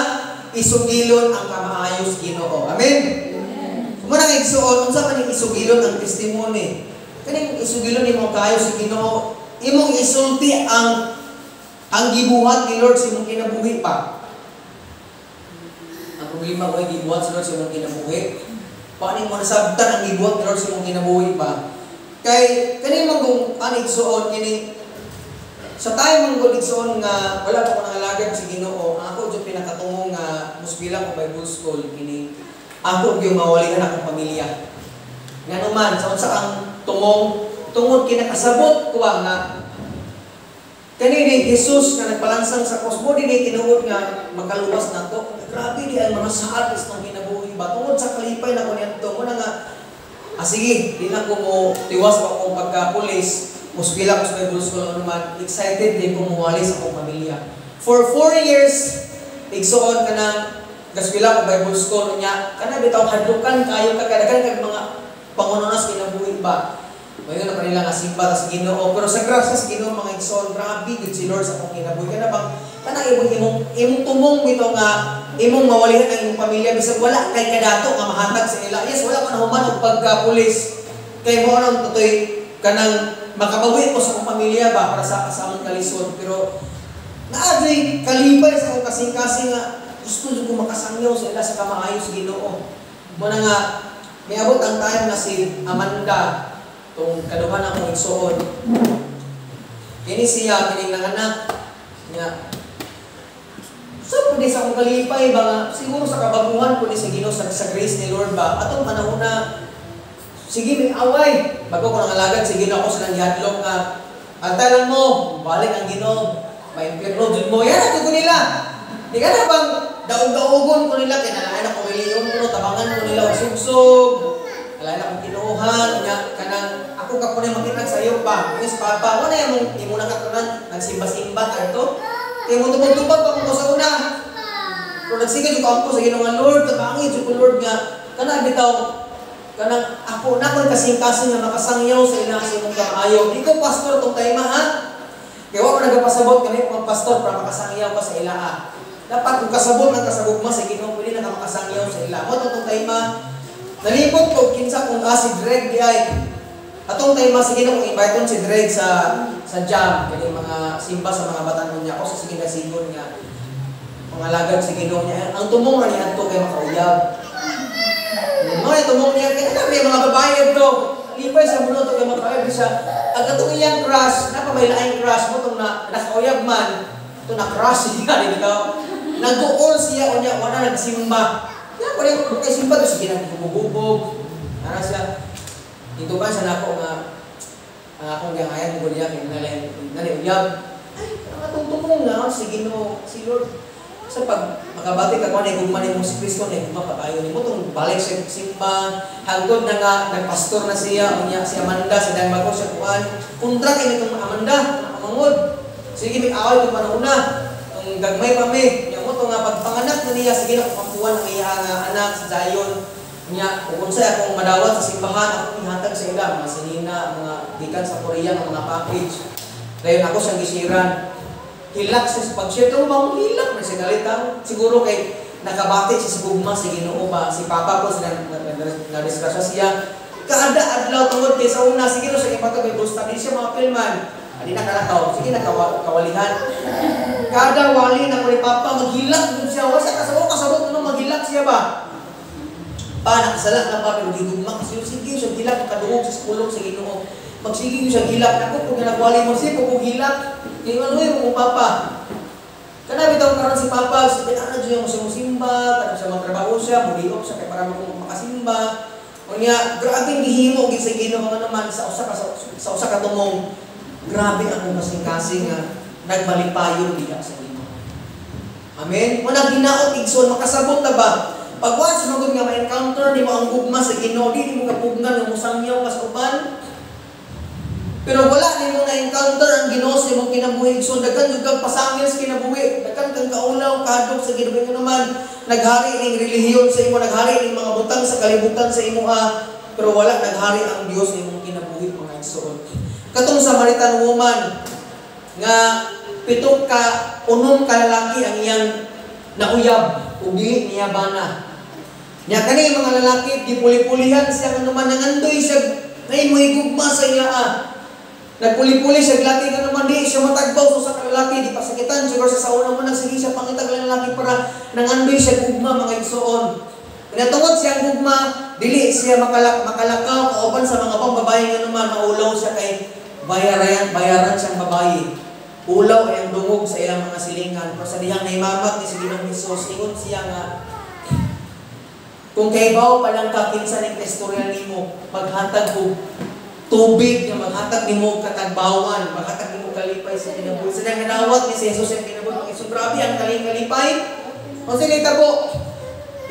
isugilon ang kamaayos Ginoo. Amen. Kung nang igsuon, unsa man isugilon ang testimony? Kaning isugilon nimo kaayo sa Ginoo, imong isulti ang gibuhat ni Lord sa imong kinabuhi pa. Ang problema ko ay gibuhat sa Lord sa imong kinabuhi. Paano mo nasabtan ang gibuhat ni Lord sa imong kinabuhi pa? Kay kani magong anig suon kini sa tayo mong igsuon nga wala pa ko nangalagad si Ginoo. Ako jud pinakatungo nga musbila ko Bible school kini ako gyud mawalihan akong pamilya. Nganuman sa unsa ang tungod kinakasabot ko nga kani ni Jesus nga nagpalansang sa cross mo dinhi tinuod nga makaluwas nato. Grabe di ang mga saat ng kinabuhi ba? Tungod sa kalipay na ko niyanto, muna nga, sige, di na ko mo tiwas pa akong pagka-pulis, muspila ko sa Bible School naman, excited din ko muwali sa akong pamilya. For 4 years, igsuon ka ng gaspila ko Bible School niya, kana bitaw hadlukan kayo kagadagan kag mga pangunanas kinabuhi ba. Mayon na kanila nga simba sa Ginoo, pero sa grasya sa Ginoo mga igsoon, grabe gid si Lord sa akong kinabuhi. Kana bang kana imong tumong bitaw nga imong mawalihan ang imong pamilya bisag wala kay kadato nga mahatag sa ila. Yes, wala man human og pagka-pulis. Kay mo nang tutoy kanang makabawi ko sa akong pamilya ba para sa among kalisod, pero naaday kalipay sa akong kasing-kasing nga gusto ko makasangyaw sa ila sa kamaayo sa Ginoo. Muna nga miabot ang time na si Amanda tong kaduhan akong igsoon. Kini siya kining nanganak niya. So pwede sa akong kalipay ba nga siguro sa kabaguhan pwede sa Ginoo sa grace ni Lord ba atong panahon na sige may away bago ko nangalagad si Ginoo ako sa nang gihadlok nga antalan mo balik ang Ginoo may impierno jud mo yan ko nila. Di ka na bang daog-daogon ko nila, kinalain ako miliyon mo, tabangan ko nila, sugsog, alain akong kinuhan, kanang, ako ka po na makinag sa iyo pa, yung papa, wala yung imo na katunan, nagsimba-simba, ito, kaya mo tubag-tubag pa mo sa una. Kung nagsigad yung ako sa Ginoo Lord, tabangin yung Lord nga, kanang bitaw, kanang ako na kung kasing-kasing na makasangyaw sa ina sa imong kamaayo. Di ko pastor itong time ha, kaya wala nagpasabot kami mga pastor para makasangyaw pa sa ila ha. Dapat kung kasabot ng kasabugma sa Ginoo, pwede na makasangyaw sa ila. Mo itong time nalipot ko, kinsa kung si Dreg di ay. Atong time sa Ginoo, invite si Dreg sa jam, kaya mga simba sa mga batanon niya. Ako sa sige na sigon nga, mga lagad sa Ginoo niya. Ang tumong na niya ito kay makauyab. Mga tumong niya, kaya may mga babae ito. Lipay sa mundo ito kay makauyab siya. Ang katong iyang crush, napamailaing crush mo itong nakauyab man, ito na-crush siya, di ba? Nag-uol siya o niya, wala nagsimba. Kaya pa rin kung simba, ito sige nagbubog-bubog. Para siya, dito ba siya na ako nga, ang akong gangayan, kung niya, naliyab. Ay, natutulong na, si Ginoo, si Lord. Sa pag makabati ka kung ano, gugmanin mo si Kristo, mapapayo mo itong balik sa simba, hangtod na nga, nagpastor na siya, o niya, si Amanda, si Dan Bago, siya kuhan. Kundra kayo itong Amanda, amangod. Sige, may awal itong panahuna. Ang gagmay pa may, yung ito nga, pagpanganak na niya, sige na kumakuhan ang iyang anak, si Zion. Niya, kung sa'yo akong madawat sa simbahan, akong ihatag sa ila, mga sinina, mga gikan sa Korea, mga package. Ngayon ako siyang gisiran. Hilak siya, pag siya ito, hilak na siya galitang. Siguro kay nakabati siya sa gugma, si Ginoo ba, si Papa ko, na-disgrasya siya. Kaada-adlaw tungod kay sa una, sige no, sa ipatagay, gusto din siya mga filman. Hindi na kalakaw, sige na kawalihan. Kada wali na ko ni Papa, maghilak din siya. Wasa kasabot no, maghilak siya ba? Nakasala na pa, pero gigugma kasi sige siya hilak, kaduhog sa kulong sa Ginoo. Magsiging siya hilak, ako kung nagwali mo siya, kung hilak, iwaluhin mo Papa. Kanabi daw karon si Papa, sabi na dyan mo siya musimba, kadang siya magtrabaho siya, muliop siya, kaya para makasimba. O niya, grabe gihimo, sa Ginoo naman, sa usa ka tumong. Grabe ang kasing-kasing nga nagbalipayon diha sa Ginoo. Amen. Wala ginaot igsoon makasabot na ba? Pag once magud nga ma-encounter di mo ang gugma sa Ginoo, di mo kapugnan nga musangyaw kas uban. Pero wala ni mo na-encounter ang Ginoo sa imong kinabuhi igsoon, daghan jud kang pasangil sa kinabuhi, daghan kang kaulaw kadok sa Ginoo naman. Naghari ning relihiyon sa imo, naghari ning mga butang sa kalibutan sa imo pero wala naghari ang Dios sa imong kinabuhi mga igsoon. Katong Samaritan woman nga 7 ka 8 ka lalaki ang iyang nauyab ug dili niya bana. Nya kani mga lalaki gipuli-pulihan siya nga naman nangandoy siya nay moy gugma sa iya. Nagpuli-puli siya laki nga naman di siya matagbaw sa lalaki di pasakitan siguro sa una mo nagsige siya pangitag lalaki para nangandoy siya gugma mga igsoon. Pinatungod siya gugma dili siya makalakaw kauban sa mga babae nga naman maulaw siya kay bayaran siyang babae. Ulaw ay ang dungog sa ilang mga silingan. Pero sa dihang naimamat ni si Ginoong Hesus, ingon siya nga, kung kaibaw palang kakinsa ng testorya nimo, maghatag ko tubig na maghatag nimo katagbawan, maghatag nimo kalipay sa kinabuhi. Sa nanganawat ni si Jesus ang kinabuhi. So grabe ang kalipay. Kung sila itabo,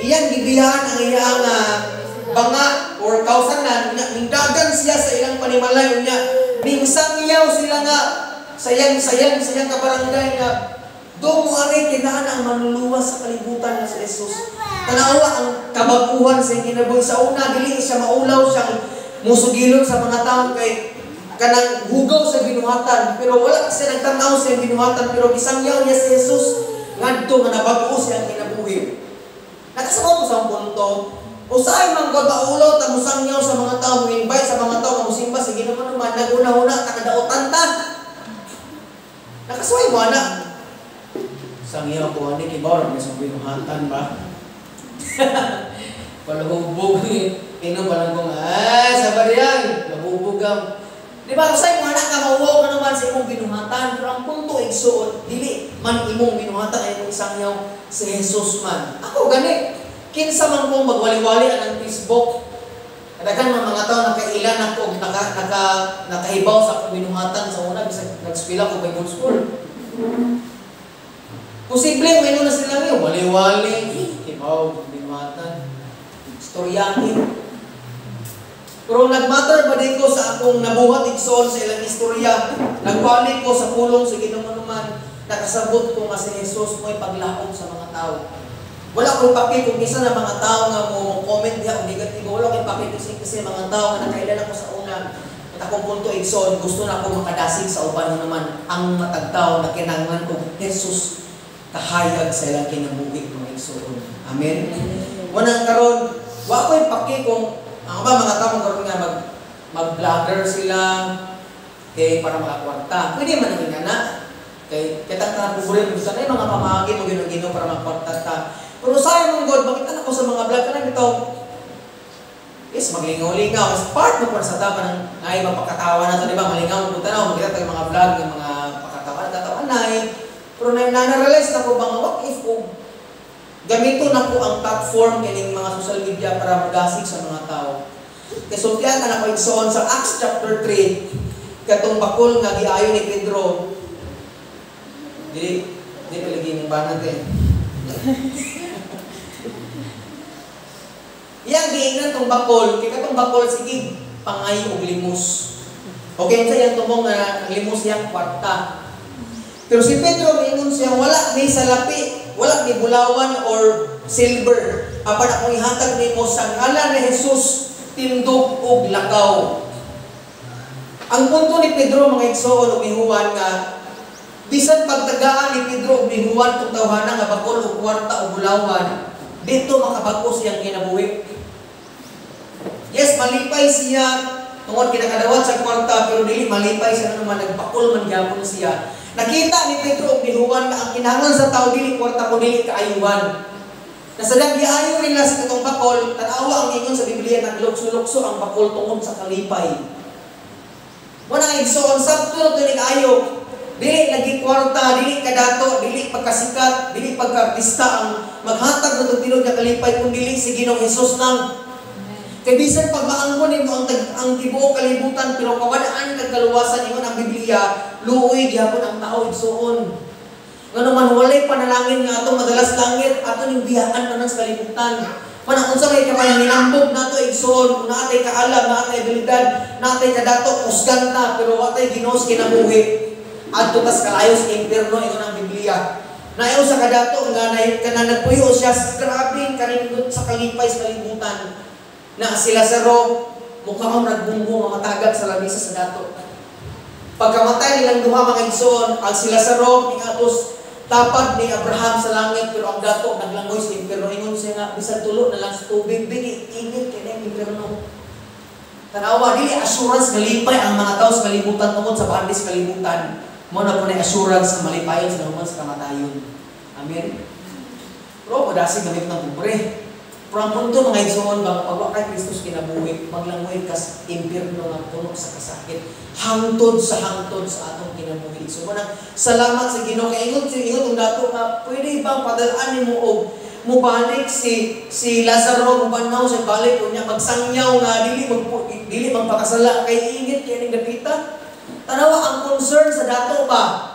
iyang gibiyahan ang iyang banga or kausanan nga ningdagan siya sa ilang panimalay unya mingsangyaw sila nga sayang kabarangay nga do mo ari kinahanglan ang manluluwas sa kalibutan nga si Jesus. Tanawa ang kabaguhan sa kinabuhi sa una dili siya maulaw siyang musugilon sa mga tao kay kanang hugaw sa binuhatan pero wala siya nagtanaw sa binuhatan pero gisangyaw niya si Jesus ngadto nga nabag-o siya ang kinabuhi. Nakasabot ko sa punto usahay man God maulaw ta musangyaw sa mga tao mo-invite sa mga tao nga musimba sa Ginoo naman naguna-una ta kadaotan ta. Nakasuway mo ana. Sangyaw ko ani kibaw ra sa binuhatan ba? Palahubog ino balang ko sabar yan labubog ang di ba usay mo anak ka mauwaw ka naman sa imong binuhatan pero ang punto igsuon dili man imong binuhatan ay imong isangyaw si Jesus man. Ako gani kinsa man kong magwali-wali ang Facebook. Kadaghan man mga tao nakailan ako nakahibaw sa binuhatan sa una bisag nag-eskwela ko Bible school. Posible may na sila ngayon wali-wali hibaw binuhatan istoryahin. Pero nagmatter ba din ko sa akong nabuhat igsoon sa ilang istorya, nagwali ko sa pulong sa Ginoo naman, nakasabot ko nga si Jesus mo'y paglaom sa mga tao. Wala ko ipakit kung isa na mga tao nga mo comment diha o negatibo, wala ko ipakit kasi mga tao nga nakailan ako sa una, at akong punto igsoon, gusto na ako makadasig sa uban naman ang matagtaw na kinanglan ko Jesus kahayag sa ilang kinabuhi ng igsoon. Amen. Wanang karon, wa ko ipakit kung ang mga tao karon nga mag-vlogger sila kay para makakwarta. Pwede man ang ingana. Kay kitang kabuburin gusto na mga pamagi mo Ginoo para makwarta ta. Pero sayang mong God, bakit anak ko sa mga vlog kanang bitaw? Yes, maglingaw-lingaw. Mas part mo pa sa tapa ng ay mapakatawa na to, di ba? Malingaw mo tanaw, makita tayo mga vlog ng mga pakatawa na pero na-realize na ko bang what if kung gamito na po ang platform kining mga social media para magasig sa mga tao. Kaya sultihan ka na ko igsoon sa Acts chapter 3, katong bakol nga giayo ni Pedro. Di palagi mong banat eh. Iyang giingnan tong bakol, kaya katong bakol sige pangay og limos. Okay, sa iyang tumong nga limos yang kwarta. Pero si Pedro giingon siya wala ni salapi, wala ni bulawan or silver. Apan akong ihatag nimo sa ngalan ni Jesus tindog og lakaw. Ang punto ni Pedro mga igsoon ug ni Juan nga bisan pagtagaan ni Pedro ug ni Juan tong tawhana nga bakol og kwarta o bulawan, dito makabag-o siyang kinabuhi. Yes, malipay siya tungod kinakadawat sa kwarta pero dili malipay siya naman nagbakol man gyapon siya. Nakita ni Pedro ug ni Juan na ang kinahanglan sa tao dili kwarta ko dili kaayuhan. Nasadang giayo nila sa katong bakol, tanawa ang ingon sa Biblia naglukso-lukso ang bakol tungod sa kalipay. Wala igsoon sabto to ni kaayo. Dili lagi kwarta, dili kadato, dili pagkasikat, dili pagkaartista ang maghatag ng tinud nga kalipay kun dili si Ginoong Hesus lang. Kay bisan pag maangkon nimo ang tibuok kalibutan pero kawadaan kag kaluwasan ingon ang Biblia, luoy gyapon ang tao igsoon. Ngano man walay panalangin nga ato madalas langit ato ning biyakan man sa kalibutan. Manang unsa may kapahinambog nato igsoon, natay kaalam, natay abilidad, natay kadato kusgan ta pero watay Ginoo sa kinabuhi. Adto tas kalayo sa impierno ingon ang Biblia. Naayo sa kadato nga kana nagpuyo siya sa grabing kanindot sa kalipay sa kalibutan. Na si Lazaro mukhang nagbunggo nga matagag sa lamisa sa dato. Pagkamatay nilang duha mga igsoon, ang si Lazaro pingatos tapad ni Abraham sa langit pero ang dato naglangoy sa impierno. Ingon siya nga bisan tulo na lang sa tubig bini init kini ang impierno. Tanawa dili assurance malipay ang mga tao sa kalibutan tungod sa bandis kalibutan. Mo na po na assurance na malipayon sa human sa kamatayon. Amen. Pero madasig gamit ng pobre. Pero ang punto mga igsoon ba, pag kay Kristus kinabuhi, maglangoy ka sa impierno nga puno sa kasakit, hangtod sa atong kinabuhi. So manang salamat sa Ginoo kay ingon dato nga pwede bang padalaan nimo og mubalik si Lazaro mubanaw sa balik unya magsangyaw nga dili magpakasala kay ingit kay ning dapita. Tanawa ang concern sa dato ba?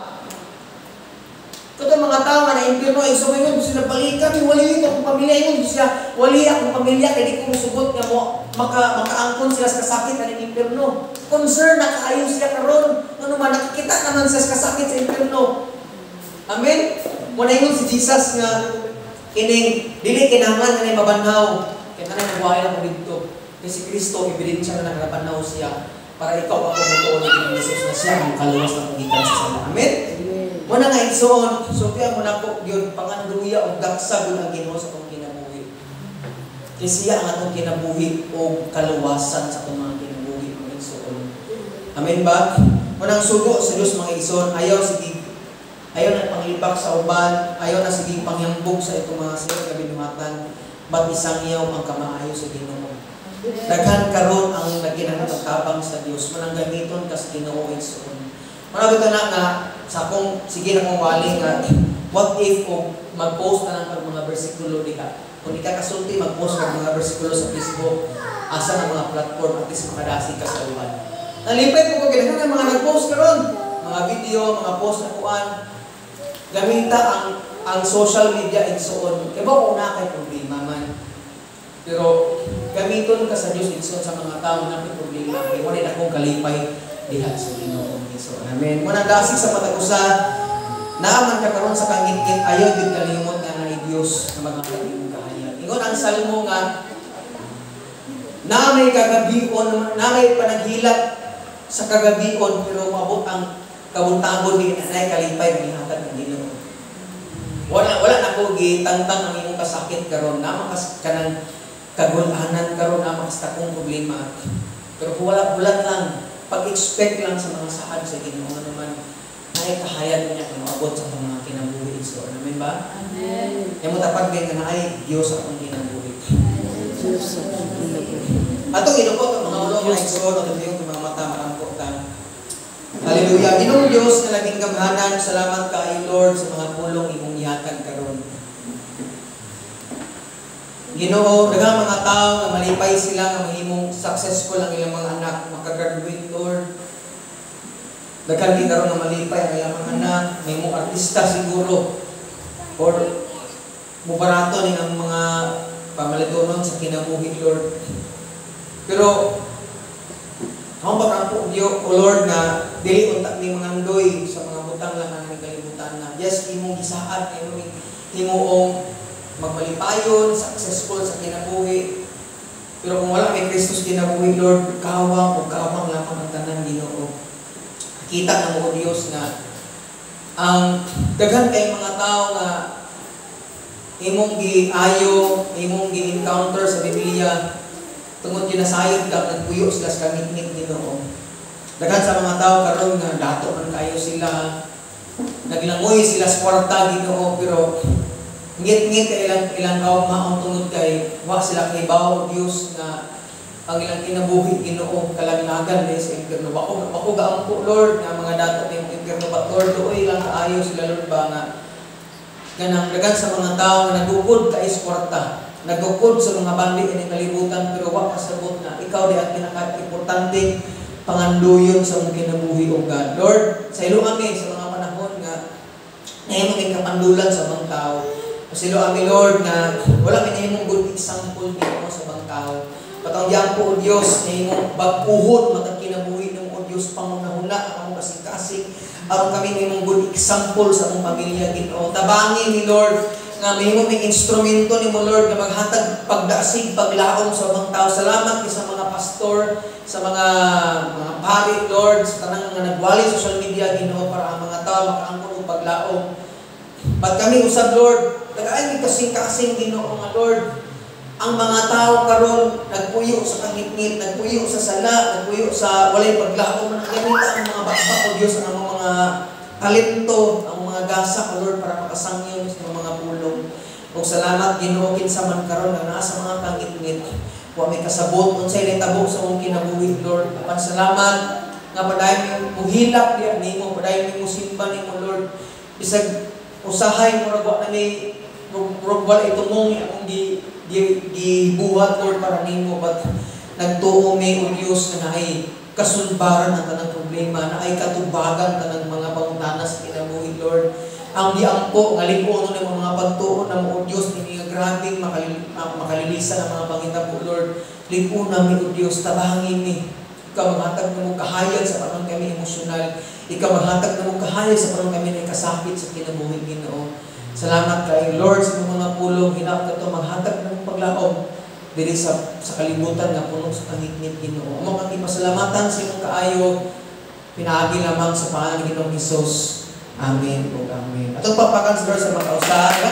Kuto mga tao nga na impirno ay sumayon sila balikan, wali akong pamilya ingon siya, wali akong pamilya kay di ko musubot nga mo makaangkon sila sa kasakit ng impirno. Concern na kaayo siya karon. Ano man nakikita naman siya sa kasakit sa impirno. Amen. Muna ingon si Jesus nga kining dili kinahanglan nga mabanhaw. Kaya na nagwahay ako dito. Kasi Kristo ebidensya na nakapanaw siya para ikaw ako mutuon ni Jesus na siya ang kaluwas ng pagitan sa sala. Amen. Muna nga igsoon, so kaya muna ko gyud panganduya og daksa gud ang Ginoo sa atong kinabuhi. Kaya siya ang atong kinabuhi og kaluwasan sa atong mga kinabuhi mga igsoon. Amen ba? Munang sugo sa Dios mga igsoon, ayaw na panglibak sa uban, ayaw na sige pangyambog sa itong mga sila kabinuhatan, ba't isang iyaw ang kamaayo sa Ginoo. Daghan karon ang naginagtabang sa Dios, manang gamiton ka sa Ginoo igsoon. Marami ito na nga, sa akong, sige na kong wali nga, what if kung mag-post na lang ang mga bersikulo di ka? Kung di ka kasulti, mag-post ng mga bersikulo sa Facebook, asa ng mga platform, at least makadasi ka sa uwan. Nalipay po ko, kailangan ng mga nag-post karon, mga video, mga post na kuan, gamita ang social media igsoon. Kaya ba kung na kay problema man? Pero gamiton ka sa Diyos igsoon sa mga tao na may problema. Kaya wala na akong kalipay diha sa Ginoo. So, amen. Muna dasig sa patagusa, naaman ka karon sa kangit-ngit, ayaw din kalimot nga na Diyos na maghatag imong kahayag. Ingon ang salmo nga, na may kagabion, na may panaghilak sa kagabion, pero mabot ang kabuntagon din na kalipay ng ihatag ng Ginoo. Wala na ko gitangtang ang imong kasakit karon, naman kanang kagulanan karon, naman takong problema. Pero kung wala bulat lang, pag-expect lang sa mga saad sa Ginoo naman, ay kahayag niya kung maabot sa mga kinabuhi. So, amen ba? Amen. Yung mo tapag din na ay Diyos akong kinabuhi. Diyos akong kinabuhi. Atong inukot ang mga ulong na igsoon at yung mga mata marampo ka. Hallelujah. Ginoo Diyos na naging gamhanan, salamat ka ay Lord sa mga pulong imong ihatag karon. Ginoo, daghang mga tao na malipay sila nga mahimong successful ang ilang mga anak makagraduate, Lord. Daghang din karon nga malipay ang ilang mga anak, mahimong artista siguro or mubarato ning ang mga pamalidonon sa kinabuhi, Lord. Pero ang pagkampo Diyo, O Lord, na dili unta ni mga andoy sa mga butang lang ang kalibutan na yes, imong gisaad, imong magmalipayon, successful sa kinabuhi. Pero kung wala kay Kristus kinabuhi, Lord, kawang lamang ang tanan Ginoo. Kita na mo, Diyos, na ang daghan kay mga tao nga imong giayo, imong gi-encounter sa Biblia, tungod ginasayod ka, nagpuyo sila sa kangit-ngit Ginoo. Daghan sa mga tao karon nga dato man kayo sila, naglangoy sila sa kwarta Ginoo, pero ngit-ngit ilang kaugmaon tungod kay wa sila kay bawo Dios na ang ilang kinabuhi Ginoo kalaglagan ni sa impierno. Bako gaampo Lord nga mga dato ni impierno ba Lord doy lang kaayo sila Lord ba nga ganang dagan sa mga tao nga nagukod ka is kwarta, nagukod sa mga bandi ini kalibutan pero wa kasabot na ikaw di ang pinaka-importante panganduyon sa mga kinabuhi o God. Lord, sa ilo kami sa mga panahon nga ngayon may kapandulan sa mga tao. Pasilo kami, Lord, na wala kami mong good example dito sa bang tao. Patawagyan po, O Diyos, na imong bagpuhod, matang kinabuhi ng O Diyos, pangunahuna, ang kasing-kasing, aron kami mong good example sa mong pamilya, Ginoo. Tabangin ni Lord, nga may mong instrumento ni mo, Lord, na maghatag pagdasig, paglaom sa bang tao. Salamat sa mga pastor, sa mga pari, Lord, sa tanang nga nagwali sa social media, Ginoo, para ang mga tao makaangkon ng paglaom. Pag kami usab, Lord, nag-aay kasing-kasing Ginoo nga Lord, ang mga tao karon nagpuyo sa kangit-ngit, nagpuyo sa sala, nagpuyo sa walay paglaom, nagamita ang mga bakbak o Diyos, ang mga talento, ang mga gasa o Lord para makasangyo sa mga pulong. O salamat Ginoo kinsa man karon na nasa mga kangit-ngit, wa may kasabot unsay nitabo sa mong kinabuhi Lord. Apan salamat nga padayon mo hilak diha nimo, padayon mo simba nimo Lord. Bisag usahay mo ragwa na may wala itumong akong gibuhat Lord para nimo, but nagtuo may o Diyos na ay kasulbaran ang tanang problema, na ay katubagan tanang mga pangutanas kinabuhi Lord. ang diampo, nga lipuon ng mga pagtuon na mo, Diyos, hindi nga grabing makalilisa ng mga pangita po, Lord. Lipuon namin, O Diyos, tabangin ni. Ikaw maghatag na mo kahayag sa panahon kami emosyonal. Ikaw maghatag na mo kahayag sa panahon kami na kasakit sa kinabuhi, Ginoo. Salamat kay Lord sa mga pulong, hinap ka ito, maghatag na mo paglaom diri sa kalibutan na puno sa tangitnit, Ginoo. Amo kang ipasalamatan sa imong kaayo, pinaagi lamang sa pangalan ng Ginoong Hesus. Amen o amen. Atong papakan sa Lord sa makausa.